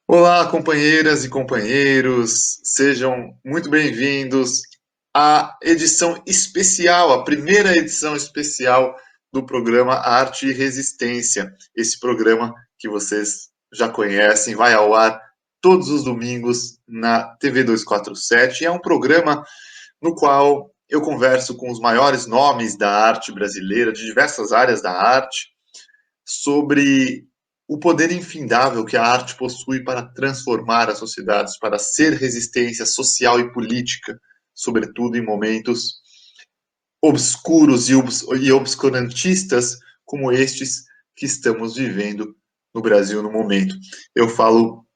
Olá, companheiras e companheiros, sejam muito bem-vindos à edição especial, a primeira edição especial do programa Arte e Resistência. Esse programa que vocês já conhecem, vai ao ar todos os domingos na TV 247. É um programa no qual eu converso com os maiores nomes da arte brasileira, de diversas áreas da arte, sobre o poder infindável que a arte possui para transformar as sociedades, para ser resistência social e política, sobretudo em momentos obscuros e obscurantistas como estes que estamos vivendo no Brasil no momento. Eu falo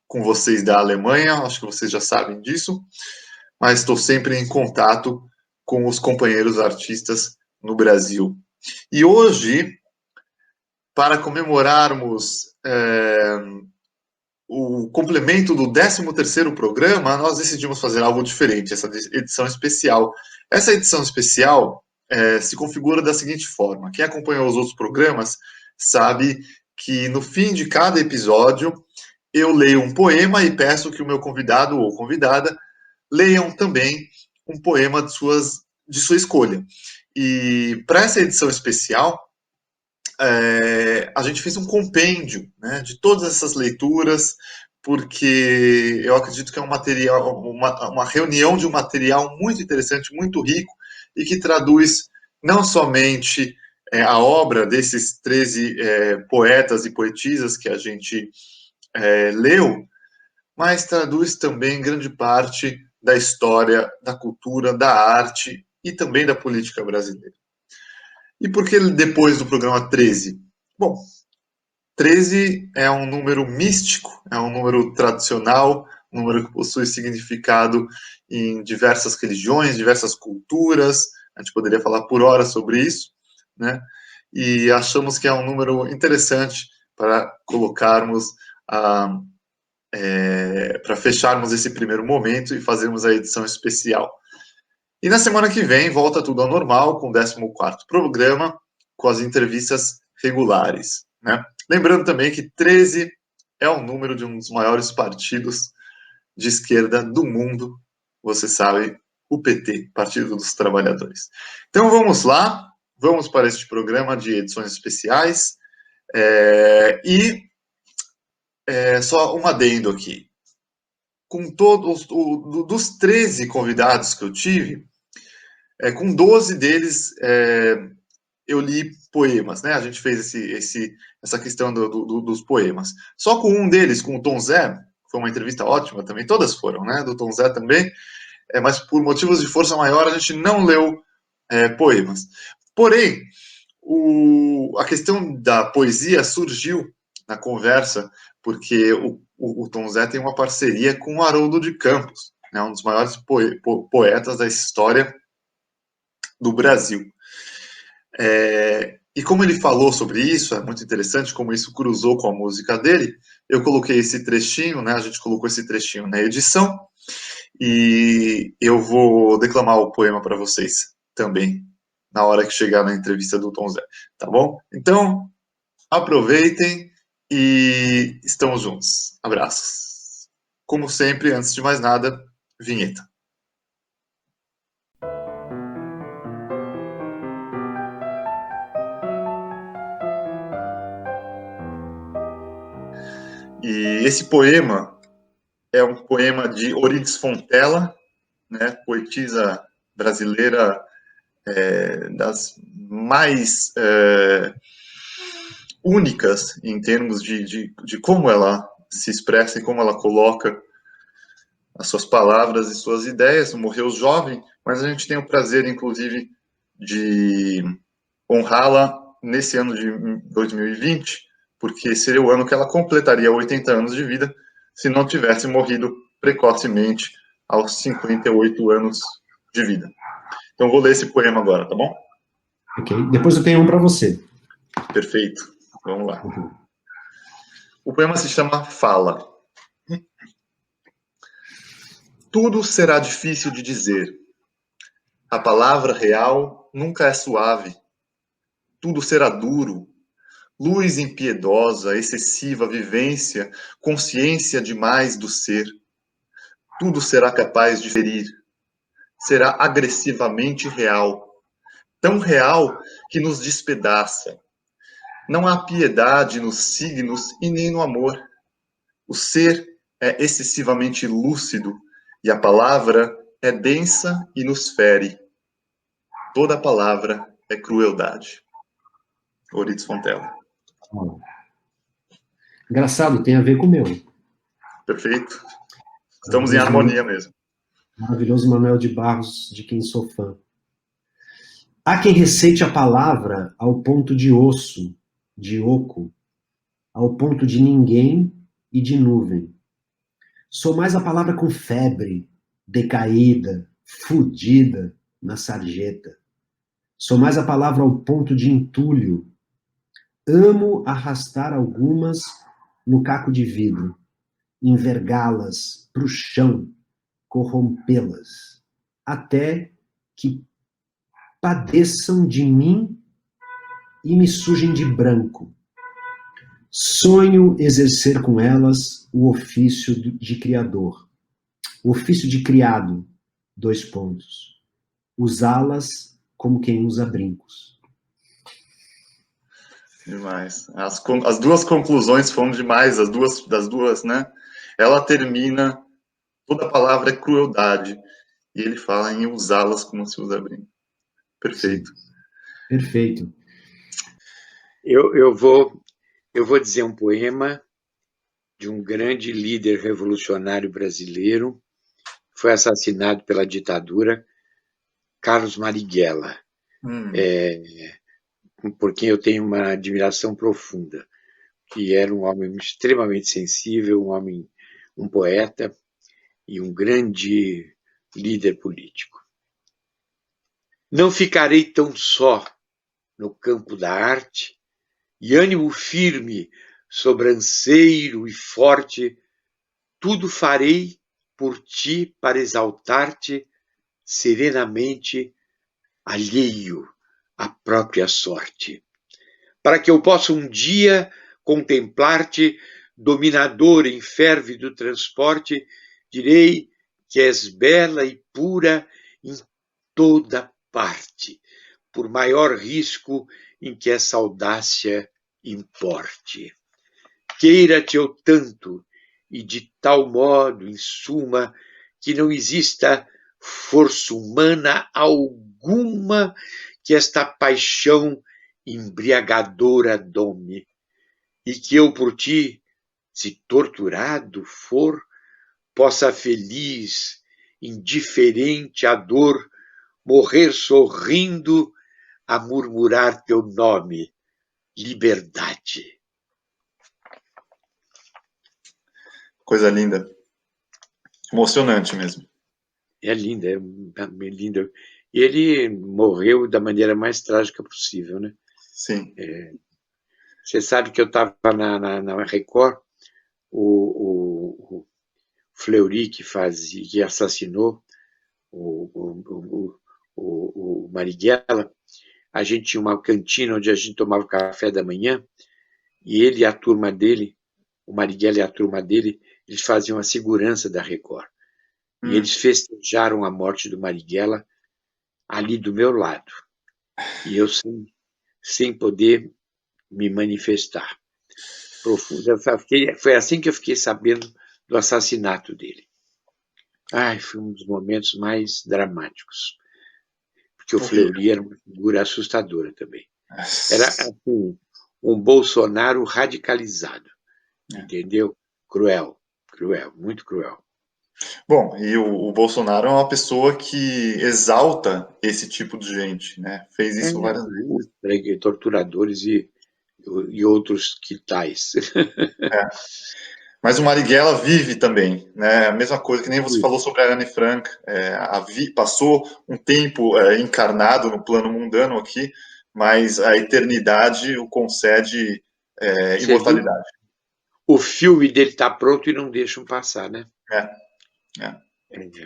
com vocês da Alemanha, acho que vocês já sabem disso, mas estou sempre em contato com os companheiros artistas no Brasil. E hoje, para comemorarmos o complemento do 13º programa, nós decidimos fazer algo diferente, essa edição especial. Essa edição especial se configura da seguinte forma: quem acompanhou os outros programas sabe que no fim de cada episódio eu leio um poema e peço que o meu convidado ou convidada leiam também um poema de sua escolha. E para essa edição especial, a gente fez um compêndio, né, de todas essas leituras, porque eu acredito que é um material, uma reunião de um material muito interessante, muito rico, e que traduz não somente a obra desses 13 poetas e poetisas que a gente leu, mas traduz também grande parte da história, da cultura, da arte e também da política brasileira. E por que depois do programa 13? Bom, 13 é um número místico, é um número tradicional, um número que possui significado em diversas religiões, diversas culturas. A gente poderia falar por horas sobre isso, né? E achamos que é um número interessante para colocarmos, para fecharmos esse primeiro momento e fazermos a edição especial. E na semana que vem volta tudo ao normal, com o 14º programa, com as entrevistas regulares, né? Lembrando também que 13 é o número de um dos maiores partidos de esquerda do mundo, você sabe, o PT, Partido dos Trabalhadores. Então vamos lá, vamos para este programa de edições especiais, só um adendo aqui. Com todos, dos 13 convidados que eu tive, com 12 deles eu li poemas, né? A gente fez essa questão dos poemas. Só com um deles, com o Tom Zé, foi uma entrevista ótima também, todas foram, né? Do Tom Zé também, mas por motivos de força maior a gente não leu poemas. Porém, a questão da poesia surgiu na conversa porque o Tom Zé tem uma parceria com o Haroldo de Campos, né? Um dos maiores poetas da história do Brasil. E como ele falou sobre isso, é muito interessante como isso cruzou com a música dele. Eu coloquei esse trechinho, né? A gente colocou esse trechinho na edição e eu vou declamar o poema para vocês também na hora que chegar na entrevista do Tom Zé, tá bom? Então, aproveitem e estamos juntos. Abraços. Como sempre, antes de mais nada, vinheta. E esse poema é um poema de Orides Fontella, né, poetisa brasileira das mais únicas em termos de como ela se expressa e como ela coloca as suas palavras e suas ideias. Morreu jovem, mas a gente tem o prazer, inclusive, de honrá-la nesse ano de 2020, porque seria o ano que ela completaria 80 anos de vida se não tivesse morrido precocemente aos 58 anos de vida. Então vou ler esse poema agora, tá bom? Ok. Depois eu tenho um para você. Perfeito. Vamos lá. O poema se chama Fala. Tudo será difícil de dizer. A palavra real nunca é suave. Tudo será duro. luz impiedosa, excessiva vivência, consciência demais do ser. Tudo será capaz de ferir, será agressivamente real, tão real que nos despedaça. Não há piedade nos signos e nem no amor. O ser é excessivamente lúcido e a palavra é densa e nos fere. Toda palavra é crueldade. Euridice Fontella. Ó, engraçado, tem a ver com o meu. Perfeito? Estamos em Maravilhoso harmonia mesmo. Maravilhoso Manuel de Barros, de quem sou fã. Há quem receite a palavra ao ponto de osso, de oco, ao ponto de ninguém e de nuvem. Sou mais a palavra com febre, decaída, fudida na sarjeta. Sou mais a palavra ao ponto de entulho. Amo arrastar algumas no caco de vidro, envergá-las para o chão, corrompê-las, até que padeçam de mim e me sujem de branco. Sonho exercer com elas o ofício de criador, o ofício de criado, dois pontos. Usá-las como quem usa brincos. Demais. As duas conclusões foram demais, das duas, né? Ela termina, toda palavra é crueldade, e ele fala em usá-las como se usa brinco. Perfeito. Sim. Perfeito. Eu vou dizer um poema de um grande líder revolucionário brasileiro, foi assassinado pela ditadura, Carlos Marighella, por quem eu tenho uma admiração profunda, que era um homem extremamente sensível, um poeta e um grande líder político. Não ficarei tão só no campo da arte, e ânimo firme, sobranceiro e forte, tudo farei por ti para exaltar-te serenamente, alheio à própria sorte, para que eu possa um dia contemplar-te, dominador em férvido transporte, direi que és bela e pura em toda parte, por maior risco em que essa audácia importe. Queira-te eu tanto, e de tal modo, em suma, que não exista força humana alguma que esta paixão embriagadora dome, e que eu por ti, se torturado for, possa feliz, indiferente à dor, morrer sorrindo a murmurar teu nome, liberdade. Coisa linda. Emocionante mesmo. É linda, é linda. E ele morreu da maneira mais trágica possível, né? Sim. Você sabe que eu estava na Record, o Fleury, que assassinou o Marighella, a gente tinha uma cantina onde a gente tomava café da manhã, e ele e a turma dele, o Marighella e a turma dele, eles faziam a segurança da Record. E eles festejaram a morte do Marighella ali do meu lado. E eu sem poder me manifestar. Foi assim que eu fiquei sabendo do assassinato dele. Foi um dos momentos mais dramáticos. Porque o Fleury era uma figura assustadora também. Era assim, um Bolsonaro radicalizado. Entendeu? Cruel, muito cruel. Bom, e o Bolsonaro é uma pessoa que exalta esse tipo de gente, né? Fez isso várias vezes. Torturadores e outros que tais. Mas o Marighella vive também, né? A mesma coisa que nem você falou sobre a Anne Frank. Passou um tempo encarnado no plano mundano aqui, mas a eternidade o concede imortalidade. O filme dele está pronto e não deixam passar, né?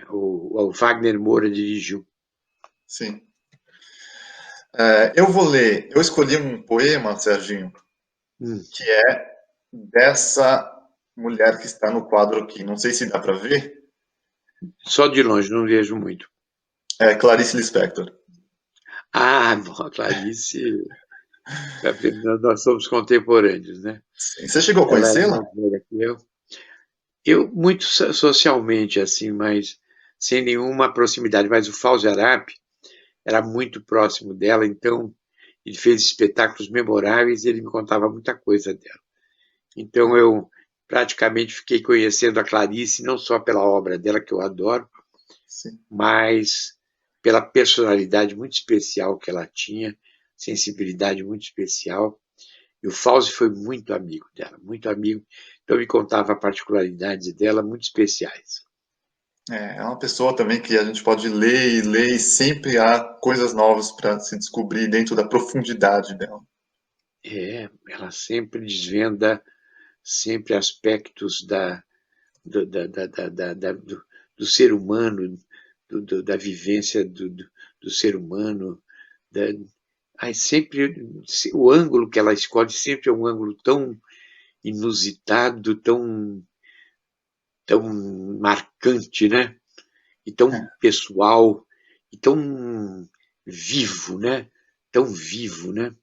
O Wagner Moura dirigiu. Sim. Eu escolhi um poema, Serginho, que é dessa mulher que está no quadro aqui. Não sei se dá para ver. Só de longe, não vejo muito. É Clarice Lispector. Ah, bom, Clarice, nós somos contemporâneos, né? Sim. Você chegou a Ela é conhecê-la? mais velha que eu. Eu, muito socialmente, assim, mas sem nenhuma proximidade. Mas o Fauzi Arap era muito próximo dela, então ele fez espetáculos memoráveis e ele me contava muita coisa dela. Então eu praticamente fiquei conhecendo a Clarice, não só pela obra dela, que eu adoro, Sim. mas pela personalidade muito especial que ela tinha, sensibilidade muito especial. E o Fauzi foi muito amigo dela, muito amigo. Então me contava particularidades dela muito especiais. É uma pessoa também que a gente pode ler e ler e sempre há coisas novas para se descobrir dentro da profundidade dela. É, ela sempre desvenda sempre aspectos do ser humano, da vivência do ser humano. Da, aí sempre o ângulo que ela escolhe sempre é um ângulo tão inusitado, tão marcante, né? E tão pessoal, e tão vivo, né? Tão vivo, né?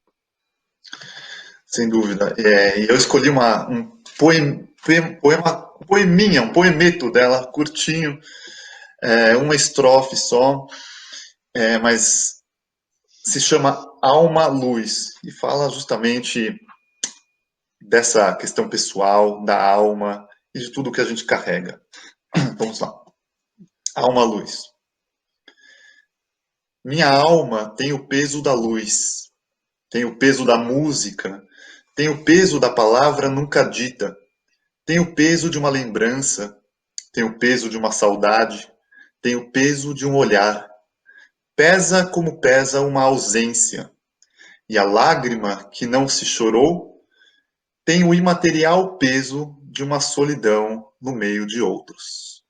Sem dúvida. E eu escolhi um poeminha, um poemeto dela, curtinho, uma estrofe só, mas se chama Alma Luz e fala justamente dessa questão pessoal, da alma e de tudo que a gente carrega. Vamos lá. Alma Luz. Minha alma tem o peso da luz, tem o peso da música, tem o peso da palavra nunca dita, tem o peso de uma lembrança, tem o peso de uma saudade, tem o peso de um olhar. Pesa como pesa uma ausência, e a lágrima que não se chorou tem o imaterial peso de uma solidão no meio de outros.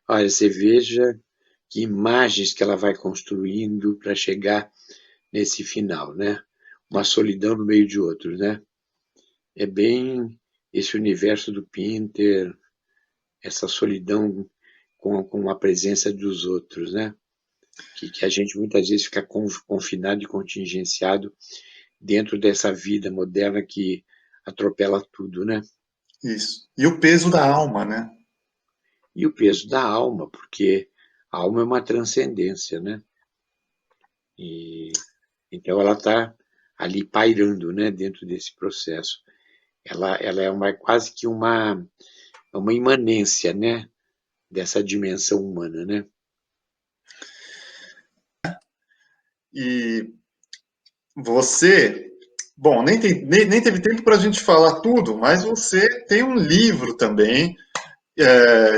Olha, você veja que imagens que ela vai construindo para chegar nesse final, né? Uma solidão no meio de outros, né? É bem esse universo do Pinter, essa solidão com a presença dos outros, né? Que a gente muitas vezes fica confinado e contingenciado dentro dessa vida moderna que atropela tudo, né? Isso. E o peso da alma, né? E o peso da alma, porque a alma é uma transcendência, né? E então ela está ali pairando, né, dentro desse processo. Ela é quase que uma imanência, né, dessa dimensão humana, né? E você, bom, nem teve tempo para a gente falar tudo, mas você tem um livro também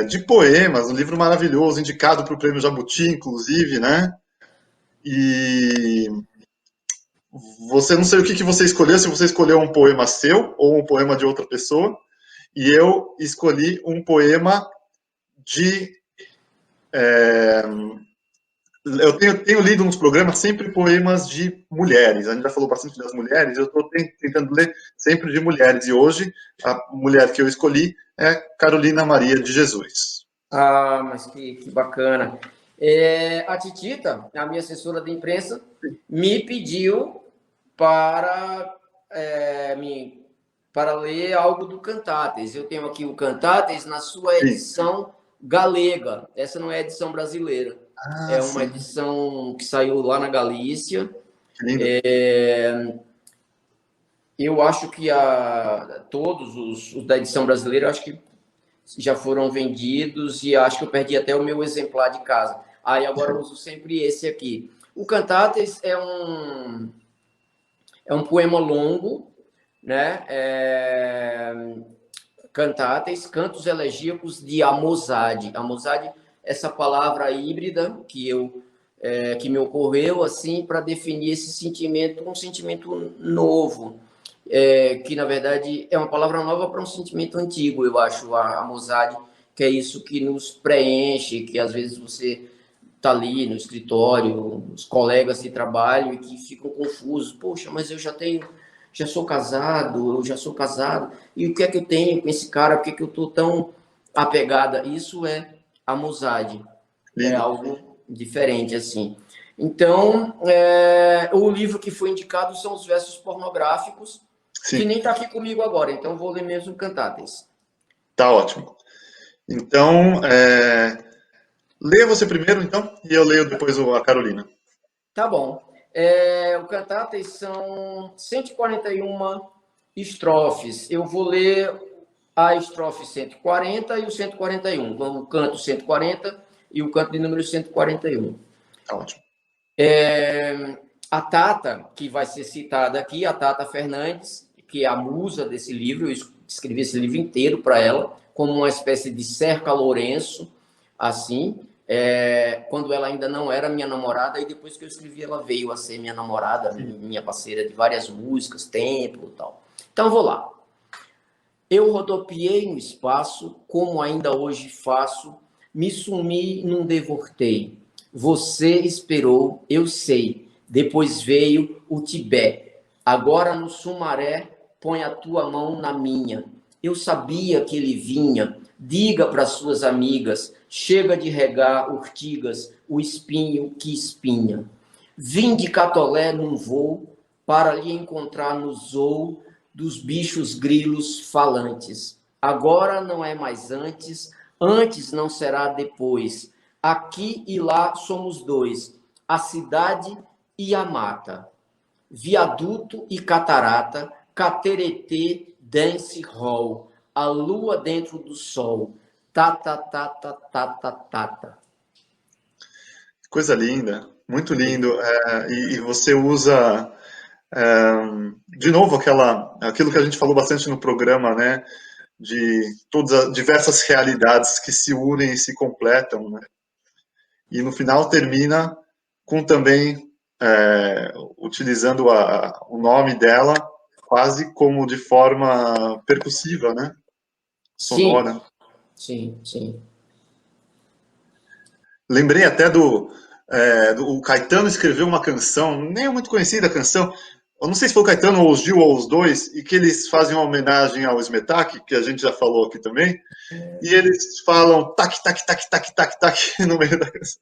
de poemas, um livro maravilhoso, indicado para o Prêmio Jabuti, inclusive, né? E você não sei o que você escolheu, se você escolheu um poema seu ou um poema de outra pessoa, e eu escolhi um poema de. Eu tenho lido nos programas sempre poemas de mulheres. A gente já falou bastante das mulheres, eu estou tentando ler sempre de mulheres. E hoje, a mulher que eu escolhi é Carolina Maria de Jesus. Ah, mas que bacana. A Titita, a minha assessora de imprensa, me pediu para, para ler algo do Cantates. Eu tenho aqui o Cantates na sua edição galega. Essa não é a edição brasileira. É uma edição que saiu lá na Galícia. Eu acho que todos os da edição brasileira, eu acho que já foram vendidos e acho que eu perdi até o meu exemplar de casa. Aí agora eu uso sempre esse aqui. O Cantates é um poema longo, né? Cantates, cantos elegíacos de Amosade. Amosade, essa palavra híbrida que me ocorreu assim para definir esse sentimento, um sentimento novo, que na verdade é uma palavra nova para um sentimento antigo, eu acho, a Amosade, que é isso que nos preenche, que às vezes você tá ali no escritório, os colegas de trabalho, e que ficam confusos. Poxa, mas eu já sou casado, e o que é que eu tenho com esse cara? Por que que eu tô tão apegada? Isso é amizade, é Lindo. algo diferente, assim. Então, o livro que foi indicado são os versos pornográficos, que Sim, nem está aqui comigo agora, então vou ler mesmo Cantates. tá ótimo. Então, leia você primeiro, então, e eu leio depois a Carolina. Tá bom. O Cantates são 141 estrofes. Eu vou ler a estrofe 140 e o 141. Então, o canto 140 e o canto de número 141. Tá ótimo. A Tata, que vai ser citada aqui, a Tata Fernandes, que é a musa desse livro, eu escrevi esse livro inteiro para ela, como uma espécie de Cerca Lourenço, assim, quando ela ainda não era minha namorada, e depois que eu escrevi, ela veio a ser minha namorada, minha parceira de várias músicas, Templo e tal. Então, vou lá. Eu rodopiei no espaço, como ainda hoje faço, me sumi num devortei. Você esperou, eu sei. Depois veio o Tibete. Agora no Sumaré, põe a tua mão na minha. Eu sabia que ele vinha. Diga para suas amigas, chega de regar urtigas, o espinho que espinha. Vim de Catolé num voo, para lhe encontrar no zoo dos bichos grilos falantes. Agora não é mais antes, antes não será depois. Aqui e lá somos dois, a cidade e a mata, viaduto e catarata, Cateretê Dance Hall, a lua dentro do sol, tata, tata, tata, tata. Coisa linda, muito lindo. E você usa, de novo, aquilo que a gente falou bastante no programa, né? De todas as diversas realidades que se unem e se completam, né? E no final termina com também utilizando o nome dela quase como de forma percussiva, né? Sim, Sonora. sim, sim. Lembrei até o Caetano escreveu uma canção, nem é muito conhecida a canção, eu não sei se foi o Caetano ou o Gil ou os dois, e que eles fazem uma homenagem ao Smetak, que a gente já falou aqui também, e eles falam tac, tac, tac, tac, tac, tac no meio da canção.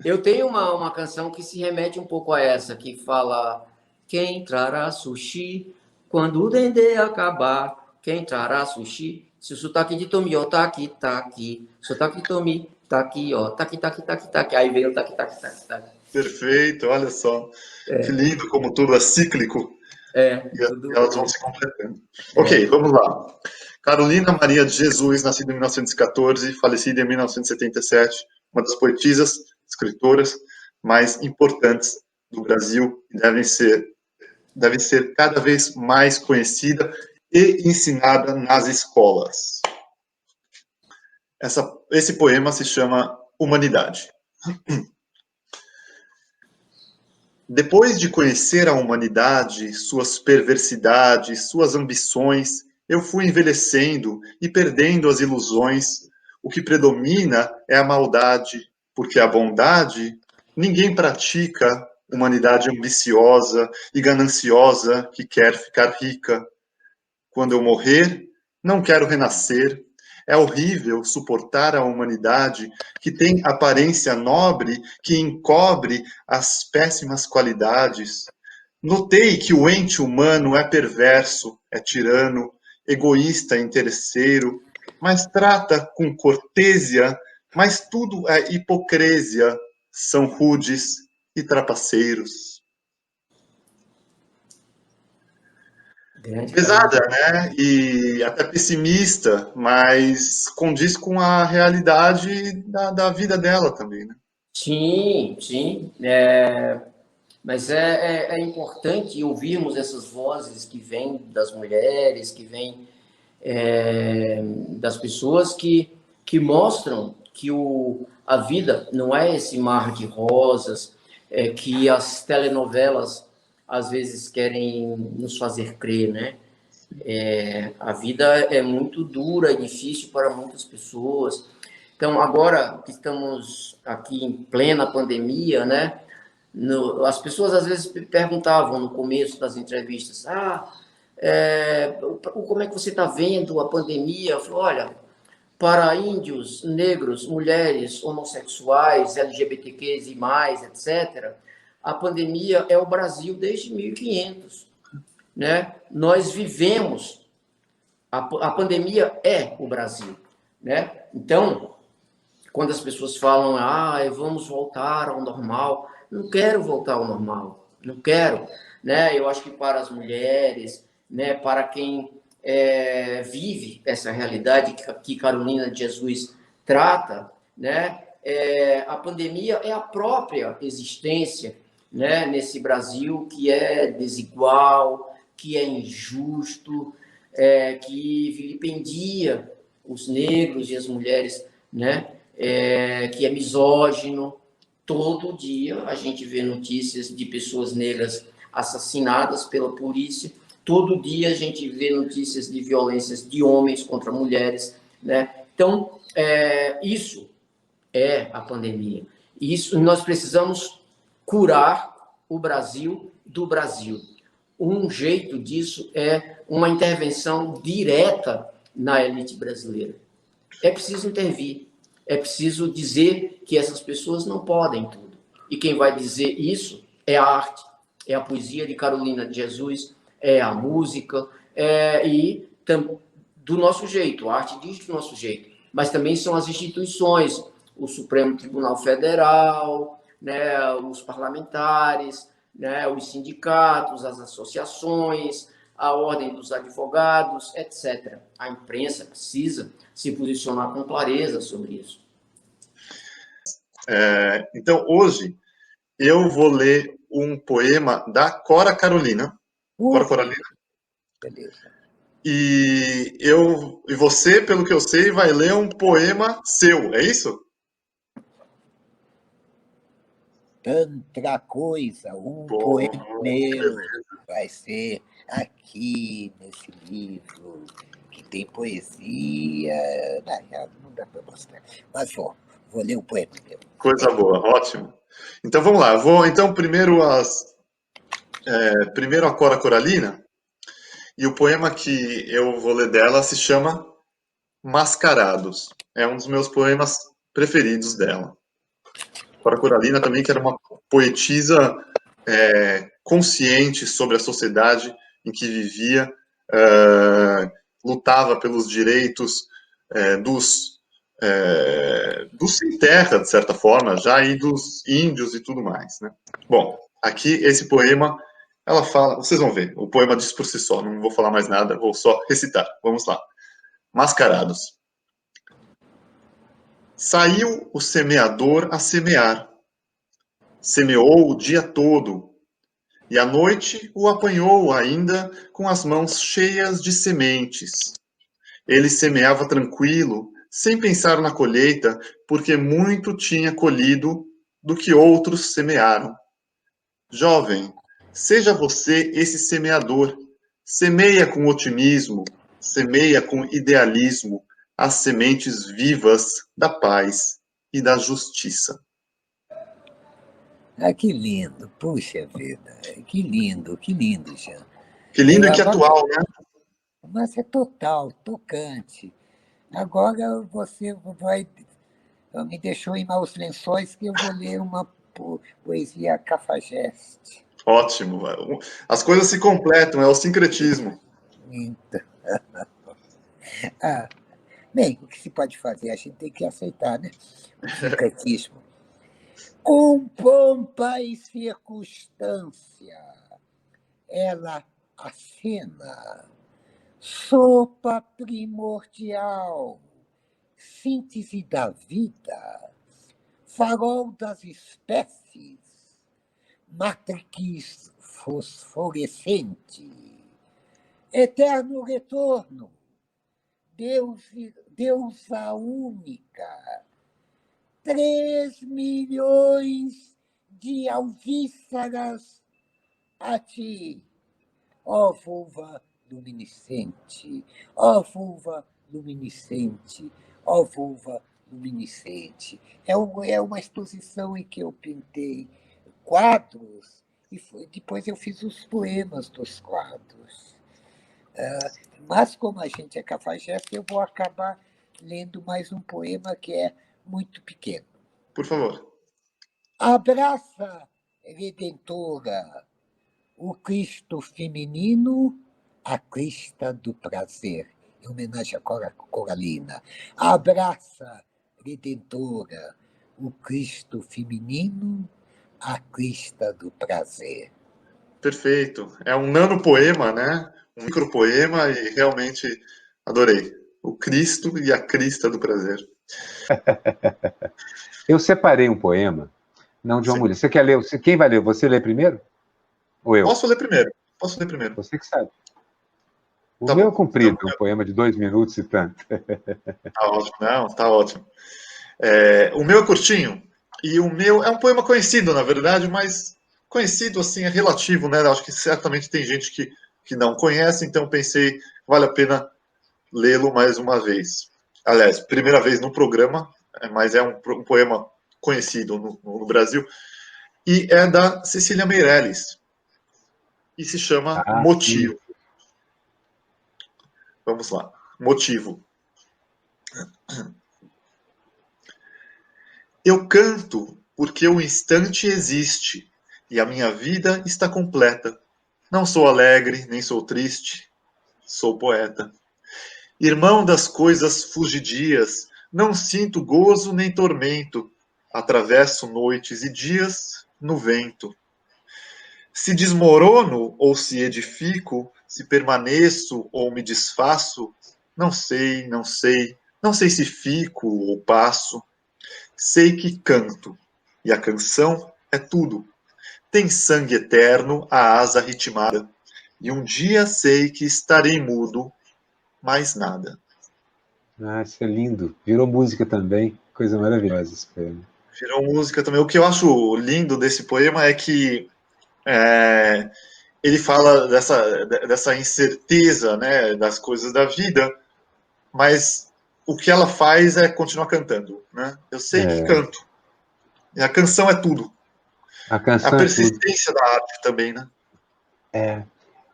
Eu tenho uma canção que se remete um pouco a essa, que fala: quem trará sushi quando o dendê acabar? Quem trará sushi? Se o sotaque de Tomi, ó, tá aqui, tá aqui. Sotaque de Tomi, tá aqui, ó, tá aqui, tá aqui, tá aqui, tá aqui. Aí veio o tá aqui, tá aqui, tá aqui, tá aqui. Perfeito, olha só. Que lindo como tudo é cíclico e elas vão Tudo. se completando. Ok, vamos lá. Carolina Maria de Jesus, nascida em 1914, falecida em 1977, uma das poetisas, escritoras mais importantes do Brasil e deve ser cada vez mais conhecida e ensinada nas escolas. Esse poema se chama Humanidade. Depois de conhecer a humanidade, suas perversidades, suas ambições, eu fui envelhecendo e perdendo as ilusões. O que predomina é a maldade, porque a bondade ninguém pratica. Humanidade ambiciosa e gananciosa que quer ficar rica. Quando eu morrer, não quero renascer. É horrível suportar a humanidade que tem aparência nobre, que encobre as péssimas qualidades. Notei que o ente humano é perverso, é tirano, egoísta, interesseiro, mas trata com cortesia, mas tudo é hipocrisia, são rudes e trapaceiros. Grande Pesada, Carolina. né? E até pessimista, mas condiz com a realidade da vida dela também, né? Sim, sim. Mas é importante ouvirmos essas vozes que vêm das mulheres, que vêm das pessoas que mostram que a vida não é esse mar de rosas, que as telenovelas às vezes querem nos fazer crer, né? A vida é muito dura e difícil para muitas pessoas. Então, agora que estamos aqui em plena pandemia, né? As pessoas às vezes perguntavam no começo das entrevistas, como é que você está vendo a pandemia? Eu falo, olha, para índios, negros, mulheres, homossexuais, LGBTQs e mais, etc., a pandemia é o Brasil desde 1500, né? Nós vivemos, a pandemia é o Brasil, né? Então, quando as pessoas falam, vamos voltar ao normal, não quero voltar ao normal, não quero, né? Eu acho que para as mulheres, né, para quem vive essa realidade que Carolina de Jesus trata, né, a pandemia é a própria existência, né, nesse Brasil que é desigual, que é injusto, que vilipendia os negros e as mulheres, né, que é misógino. Todo dia a gente vê notícias de pessoas negras assassinadas pela polícia. Todo dia a gente vê notícias de violências de homens contra mulheres, né? Então, isso é a pandemia. Isso nós precisamos curar o Brasil do Brasil. Um jeito disso é uma intervenção direta na elite brasileira. É preciso intervir. É preciso dizer que essas pessoas não podem tudo. E quem vai dizer isso é a arte, é a poesia de Carolina de Jesus, é a música, do nosso jeito, a arte diz do nosso jeito. Mas também são as instituições, o Supremo Tribunal Federal, né, os parlamentares, né, os sindicatos, as associações, a Ordem dos Advogados, etc. A imprensa precisa se posicionar com clareza sobre isso. Então, hoje, eu vou ler um poema da Cora Carolina. Cora Carolina. Beleza. E você, pelo que eu sei, vai ler um poema seu, é isso? Tanta coisa, poema meu vai ser aqui nesse livro, que tem poesia. Não dá para mostrar. Mas vou ler o poema meu. Coisa boa, ótimo. Então vamos lá. Então primeiro a Cora Coralina, e o poema que eu vou ler dela se chama Mascarados. É um dos meus poemas preferidos dela. Cora Coralina também, que era uma poetisa consciente sobre a sociedade em que vivia, lutava pelos direitos dos sem terra, de certa forma, já e dos índios e tudo mais, né? Bom, aqui esse poema, ela fala, vocês vão ver, o poema diz por si só, não vou falar mais nada, vou só recitar. Vamos lá. Mascarados. Saiu o semeador a semear. Semeou o dia todo, e à noite o apanhou ainda com as mãos cheias de sementes. Ele semeava tranquilo, sem pensar na colheita, porque muito tinha colhido do que outros semearam. Jovem, seja você esse semeador. Semeia com otimismo, semeia com idealismo as sementes vivas da paz e da justiça. Que lindo, puxa vida, que lindo, Jean. Que lindo e que atual, né? Mas é total, tocante. Agora você me deixou em maus lençóis que eu vou ler uma poesia cafajeste. Ótimo. As coisas se completam, é o sincretismo. Então, bem, o que se pode fazer? A gente tem que aceitar, né? O sincretismo. Com pompa e circunstância, ela acena, sopa primordial, síntese da vida, farol das espécies, matrix fosforescente, eterno retorno, deusa única, 3 milhões de alvíceras a ti, ó vulva luminescente, ó vulva luminescente, ó vulva luminescente. É uma exposição em que eu pintei quadros e depois eu fiz os poemas dos quadros. Mas, como a gente é cafajeste, eu vou acabar lendo mais um poema que é muito pequeno. Por favor. Abraça, Redentora, o Cristo feminino, a crista do prazer, em homenagem à Coralina. Abraça, Redentora, o Cristo feminino, a crista do prazer. Perfeito. É um nanopoema, né? Um micropoema e realmente adorei. O Cristo e a crista do prazer. Eu separei um poema, não de uma mulher. Você quer ler? Quem vai ler? Você lê primeiro? Ou eu? Posso ler primeiro. Posso ler primeiro. Você que sabe. O Tá meu bom. é comprido, Então, um poema de 2 minutos e tanto. tá ótimo. Não, tá ótimo. O meu é curtinho. E o meu é um poema conhecido, na verdade, mas conhecido assim é relativo, né? Acho que certamente tem gente que não conhece, então pensei, vale a pena lê-lo mais uma vez. Aliás, primeira vez no programa, mas é um poema conhecido no Brasil. E é da Cecília Meirelles. E se chama Motivo. Sim. Vamos lá. Motivo. Eu canto porque o instante existe e a minha vida está completa. Não sou alegre, nem sou triste, sou poeta. Irmão das coisas fugidias, não sinto gozo nem tormento. Atravesso noites e dias no vento. Se desmorono ou se edifico, se permaneço ou me desfaço, não sei, não sei, não sei se fico ou passo. Sei que canto, e a canção é tudo. Tem sangue eterno, a asa ritmada, e um dia sei que estarei mudo, mais nada. Isso é lindo. Virou música também. Coisa maravilhosa esse poema. Virou música também. O que eu acho lindo desse poema é que ele fala dessa incerteza, né, das coisas da vida, mas o que ela faz é continuar cantando, né? Eu sei que canto. E a canção é tudo. A canção A é tudo. persistência da arte também, né?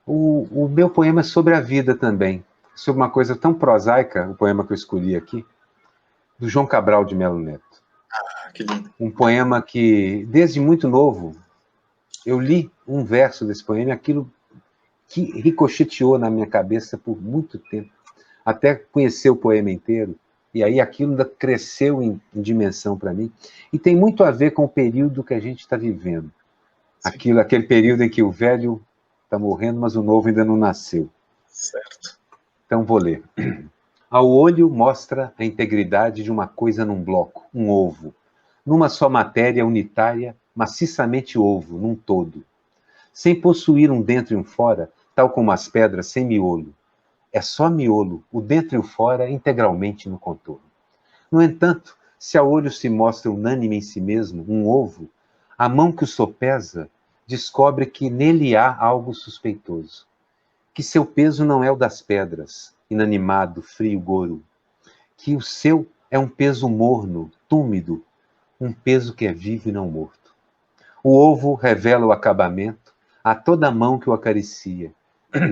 O meu poema é sobre a vida também. Sobre uma coisa tão prosaica, o poema que eu escolhi aqui, do João Cabral de Melo Neto. Que lindo. Um poema que, desde muito novo, eu li um verso desse poema e aquilo que ricocheteou na minha cabeça por muito tempo, até conhecer o poema inteiro, e aí aquilo ainda cresceu em dimensão para mim, e tem muito a ver com o período que a gente está vivendo. Aquele período em que o velho está morrendo, mas o novo ainda não nasceu. Certo. Então vou ler. Ao olho mostra a integridade de uma coisa num bloco, um ovo, numa só matéria unitária, maciçamente ovo, num todo, sem possuir um dentro e um fora, tal como as pedras sem miolo. É só miolo, o dentro e o fora integralmente no contorno. No entanto, se a olho se mostra unânime em si mesmo, um ovo, a mão que o sopesa descobre que nele há algo suspeitoso, que seu peso não é o das pedras, inanimado, frio, goro, que o seu é um peso morno, túmido, um peso que é vivo e não morto. O ovo revela o acabamento a toda mão que o acaricia,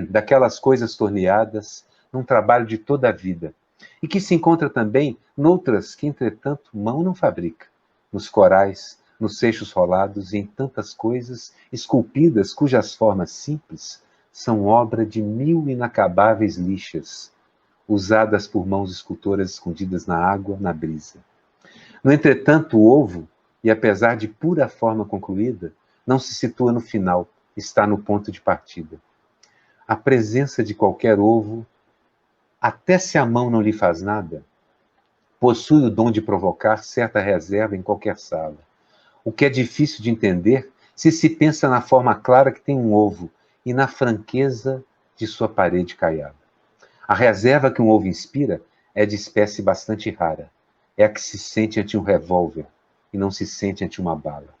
daquelas coisas torneadas num trabalho de toda a vida, e que se encontra também noutras que, entretanto, mão não fabrica, nos corais, nos seixos rolados e em tantas coisas esculpidas cujas formas simples são obra de 1000 inacabáveis lixas, usadas por mãos escultoras escondidas na água, na brisa. No entretanto, o ovo, e apesar de pura forma concluída, não se situa no final, está no ponto de partida. A presença de qualquer ovo, até se a mão não lhe faz nada, possui o dom de provocar certa reserva em qualquer sala. O que é difícil de entender se pensa na forma clara que tem um ovo e na franqueza de sua parede caiada. A reserva que um ovo inspira é de espécie bastante rara. É a que se sente ante um revólver e não se sente ante uma bala.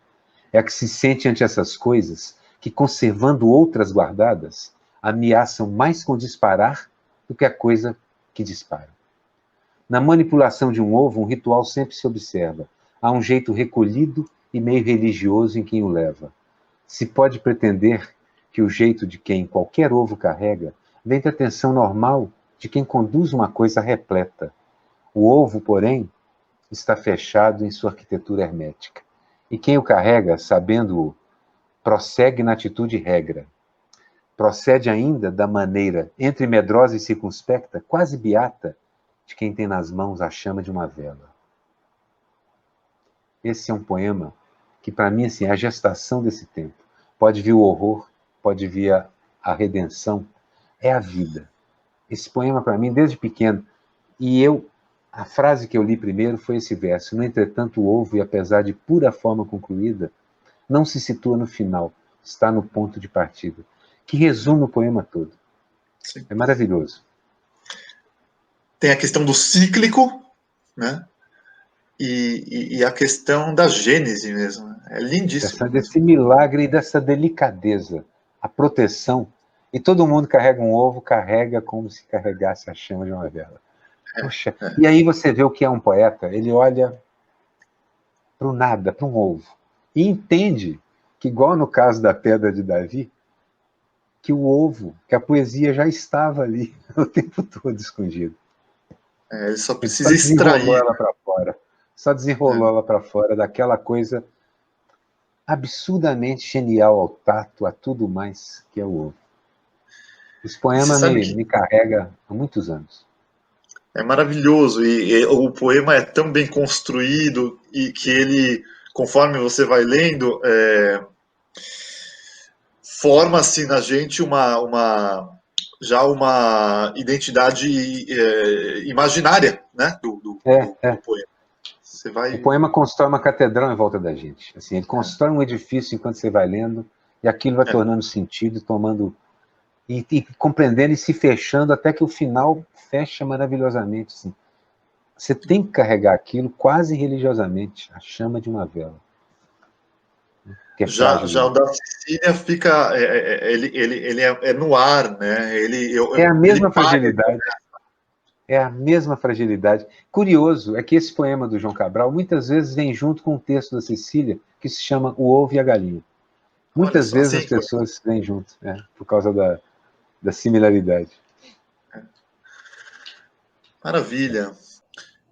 É a que se sente ante essas coisas que, conservando outras guardadas, ameaçam mais com disparar do que a coisa que dispara. Na manipulação de um ovo, um ritual sempre se observa. Há um jeito recolhido e meio religioso em quem o leva. Se pode pretender que o jeito de quem qualquer ovo carrega vem da atenção normal de quem conduz uma coisa repleta. O ovo, porém, está fechado em sua arquitetura hermética. E quem o carrega, sabendo-o, prossegue na atitude regra. Procede ainda da maneira, entre medrosa e circunspecta, quase beata, de quem tem nas mãos a chama de uma vela. Esse é um poema que, para mim, assim, é a gestação desse tempo. Pode vir o horror, pode vir a redenção, é a vida. Esse poema, para mim, desde pequeno, a frase que eu li primeiro foi esse verso: no entretanto, o ovo, e apesar de pura forma concluída, não se situa no final, está no ponto de partida, que resume o poema todo. Sim. É maravilhoso. Tem a questão do cíclico, né? E a questão da gênese mesmo. É lindíssimo. Desse milagre e dessa delicadeza, a proteção. E todo mundo carrega um ovo, carrega como se carregasse a chama de uma vela. Poxa, e aí você vê o que é um poeta, ele olha para o nada, para um ovo, e entende que, igual no caso da pedra de Davi, que o ovo, que a poesia já estava ali o tempo todo escondido. Ele só precisa extrair. Ela para fora. Só desenrolou ela para fora daquela coisa absurdamente genial ao tato, a tudo mais, que é o ovo. Esse poema me carrega há muitos anos. É maravilhoso, e o poema é tão bem construído, e que ele, conforme você vai lendo, forma-se na gente já uma identidade imaginária, né, do poema. O poema constrói uma catedral em volta da gente. Assim, ele constrói um edifício enquanto você vai lendo, e aquilo vai tornando sentido, tomando e compreendendo e se fechando até que o final fecha maravilhosamente. Assim. Você tem que carregar aquilo quase religiosamente, a chama de uma vela. Já o da Cecília fica, ele é no ar, né? É a mesma fragilidade. É a mesma fragilidade. Curioso é que esse poema do João Cabral muitas vezes vem junto com o texto da Cecília, que se chama O Ovo e a Galinha. Muitas vezes as pessoas vêm junto, por causa da similaridade. Maravilha.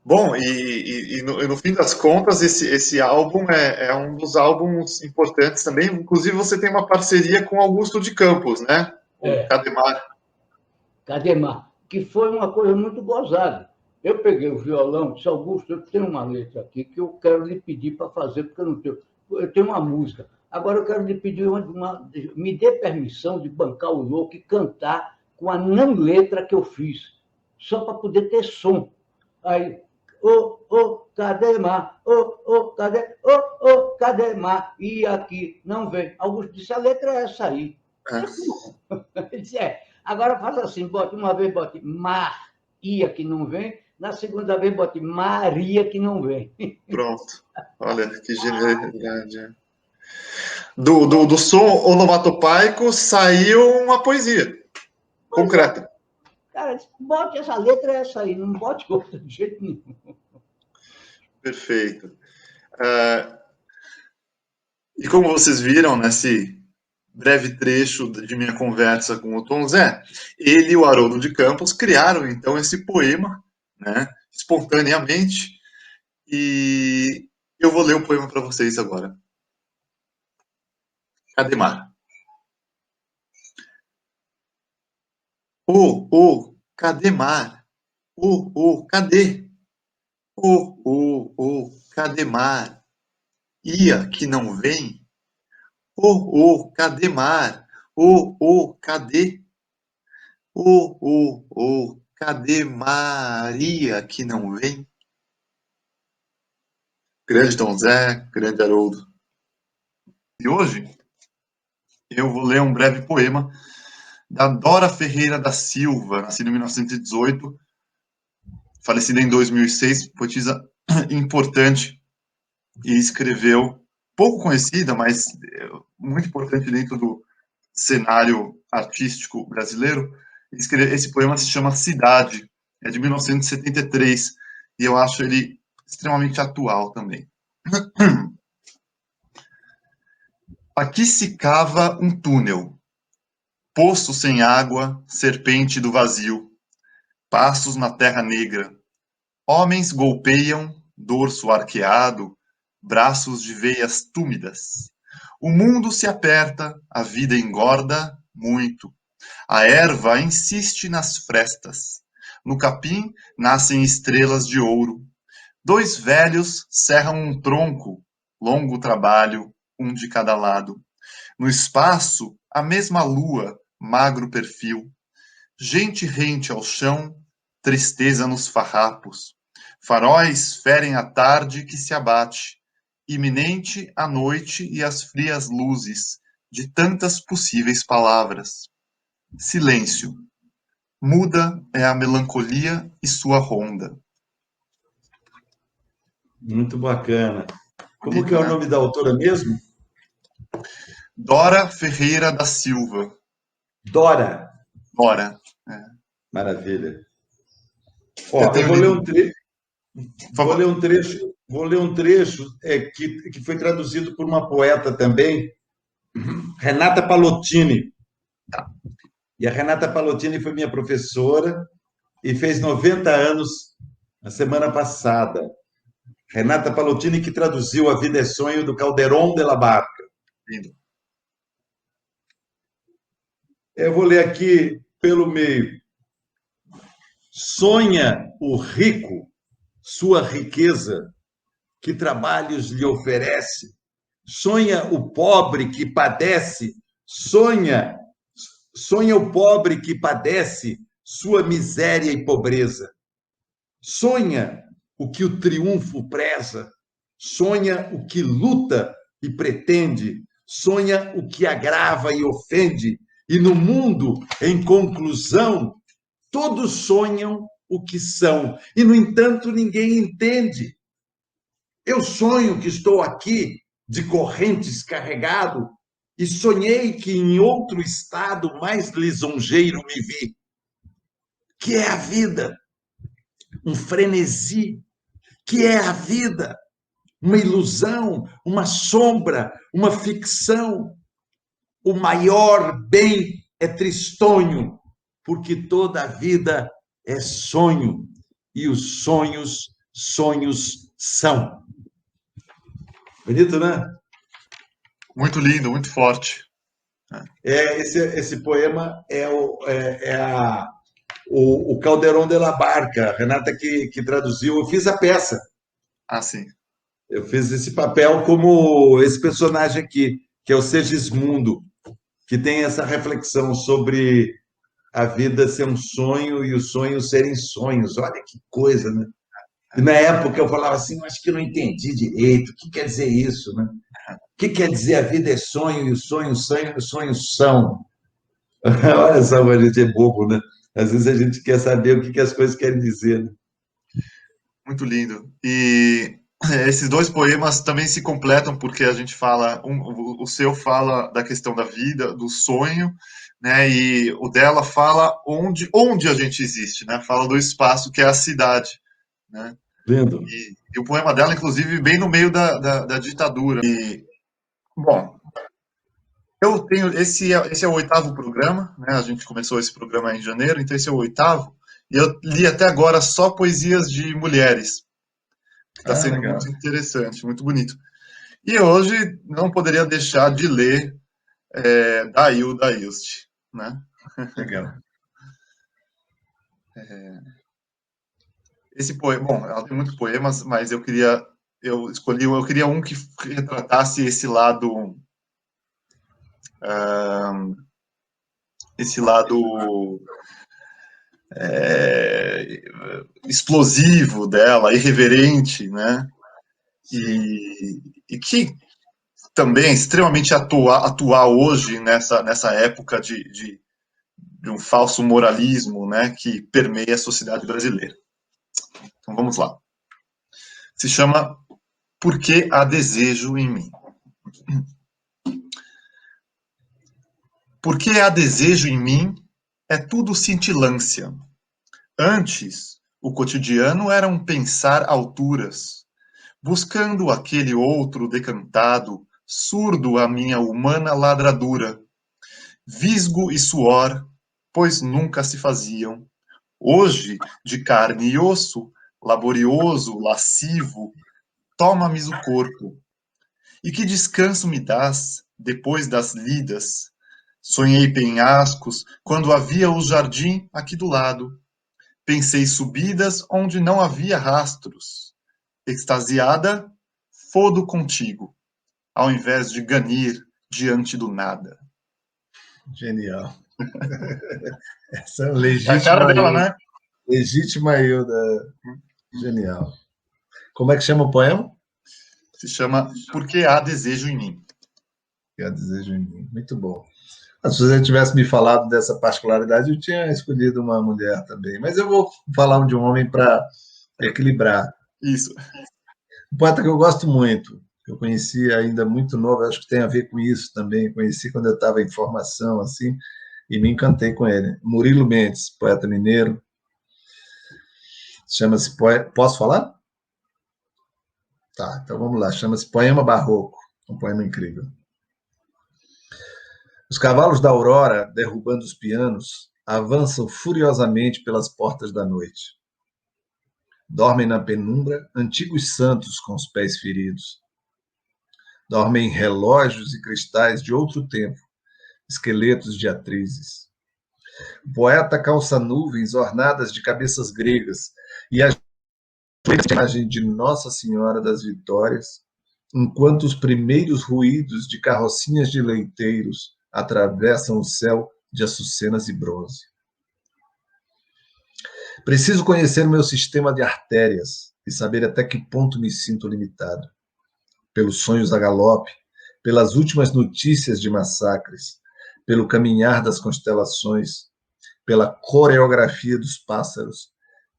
Bom, e no fim das contas, esse álbum é um dos álbuns importantes também. Inclusive, você tem uma parceria com Augusto de Campos, né? O Cademar, que foi uma coisa muito gozada. Eu peguei o violão, disse: Augusto, eu tenho uma letra aqui que eu quero lhe pedir para fazer, porque eu não tenho. Eu tenho uma música. Agora eu quero lhe pedir me dê permissão de bancar o louco e cantar com a não letra que eu fiz, só para poder ter som. Aí, Cademar, Cademar, e aqui não vem. Augusto disse: a letra é essa aí. Ele disse: agora faz assim, bote uma vez, bote Maria que não vem, na segunda vez bote Maria que não vem. Pronto. Olha que genialidade. Do som onomatopaico saiu uma poesia concreta. Cara, bote essa letra, é essa aí, não bote outra de jeito nenhum. Perfeito. E como vocês viram nesse breve trecho de minha conversa com o Tom Zé, ele e o Haroldo de Campos criaram, então, esse poema, né, espontaneamente, e eu vou ler o poema para vocês agora. Cademar. Cademar. Cadê? Cademar. Ia que não vem? Cademar. Cadê? Cadê Maria que não vem? Grande Tom Zé, grande Haroldo. E hoje eu vou ler um breve poema da Dora Ferreira da Silva, nascida em 1918, falecida em 2006, poetisa importante, e escreveu, pouco conhecida, mas muito importante dentro do cenário artístico brasileiro. Esse poema se chama Cidade, é de 1973, e eu acho ele extremamente atual também. Aqui se cava um túnel, poço sem água, serpente do vazio, passos na terra negra, homens golpeiam, dorso arqueado, braços de veias túmidas. O mundo se aperta, a vida engorda muito. A erva insiste nas frestas. No capim nascem estrelas de ouro. Dois velhos serram um tronco, longo trabalho, um de cada lado. No espaço, a mesma lua, magro perfil. Gente rente ao chão, tristeza nos farrapos. Faróis ferem a tarde que se abate, iminente a noite e as frias luzes de tantas possíveis palavras. Silêncio. Muda é a melancolia e sua ronda. Muito bacana. Como que é o nome da autora mesmo? Dora Ferreira da Silva. Dora. Dora. Maravilha. Ó, eu vou ler um trecho. Vou ler um trecho que foi traduzido por uma poeta também, Renata Palottini. E a Renata Palottini foi minha professora e fez 90 anos na semana passada. Renata Palottini, que traduziu A Vida é Sonho, do Calderón de la Barca. Eu vou ler aqui pelo meio. Sonha o rico sua riqueza, que trabalhos lhe oferece. Sonha o pobre que padece, sonha o pobre que padece sua miséria e pobreza. Sonha o que o triunfo preza, sonha o que luta e pretende, sonha o que agrava e ofende, e no mundo, em conclusão, todos sonham o que são, e, no entanto, ninguém entende. Eu sonho que estou aqui, de correntes carregado, e sonhei que em outro estado mais lisonjeiro me vi. Que é a vida? Um frenesi. Que é a vida? Uma ilusão, uma sombra, uma ficção. O maior bem é tristonho, porque toda a vida é sonho, e os sonhos, sonhos são. Bonito, né? Muito lindo, muito forte. Esse poema é o Calderón de la Barca, Renata que traduziu. Eu fiz a peça. Ah, sim. Eu fiz esse papel como esse personagem aqui, que é o Segismundo, que tem essa reflexão sobre a vida ser um sonho e os sonhos serem sonhos. Olha que coisa, né? E na época eu falava assim, acho que eu não entendi direito. O que quer dizer isso, né? O que quer dizer a vida é sonho e os sonhos são? Olha só, a gente é bobo, né? Às vezes a gente quer saber o que as coisas querem dizer, né? Muito lindo. E esses dois poemas também se completam, porque a gente fala, o seu fala da questão da vida, do sonho, né? E o dela fala onde a gente existe, né? Fala do espaço que é a cidade, né? Lindo. E o poema dela, inclusive, bem no meio da ditadura. E, bom, eu tenho esse é o 8º programa, né? A gente começou esse programa em janeiro, então esse é o 8º. E eu li até agora só poesias de mulheres, que está sendo legal. muito interessante, muito bonito. E hoje não poderia deixar de ler da Hilda Ilst, né? Legal. Esse poema, bom, ela tem muitos poemas, mas eu queria um que retratasse esse lado explosivo dela, irreverente, né? E que também é extremamente atual hoje, nessa época de um falso moralismo, né, que permeia a sociedade brasileira. Então vamos lá. Se chama Por que há desejo em mim? Porque há desejo em mim é tudo cintilância. Antes, O cotidiano era um pensar alturas, buscando aquele outro decantado, surdo à minha humana ladradura. Visgo e suor, pois nunca se faziam. Hoje, de carne e osso, laborioso, lascivo, toma-me o corpo. E que descanso me dás, depois das lidas? Sonhei penhascos, quando havia o jardim aqui do lado. Pensei subidas onde não havia rastros. Extasiada, fodo contigo, ao invés de ganir diante do nada. Genial. Essa é É a cara dela, legítima, né? legítima Hilda. Genial. Como é que chama o poema? Se chama Porque Há Desejo em Mim. Que desejo em mim. Muito bom. Se você tivesse me falado dessa particularidade, eu tinha escolhido uma mulher também. Mas eu vou falar de um homem para equilibrar. Isso. Um poeta que eu gosto muito, que eu conheci ainda muito novo, acho que tem a ver com isso também. Conheci quando eu estava em formação, assim, e me encantei com ele. Murilo Mendes, poeta mineiro. Chama-se Posso falar? Tá, então vamos lá. Chama-se Poema Barroco. Um poema incrível. Os cavalos da aurora, derrubando os pianos, avançam furiosamente pelas portas da noite. Dormem na penumbra antigos santos com os pés feridos. Dormem relógios e cristais de outro tempo, esqueletos de atrizes. O poeta calça nuvens ornadas de cabeças gregas e a imagem de Nossa Senhora das Vitórias, enquanto os primeiros ruídos de carrocinhas de leiteiros atravessam o céu de açucenas e bronze. Preciso conhecer o meu sistema de artérias e saber até que ponto me sinto limitado. Pelos sonhos a galope, pelas últimas notícias de massacres, pelo caminhar das constelações, pela coreografia dos pássaros,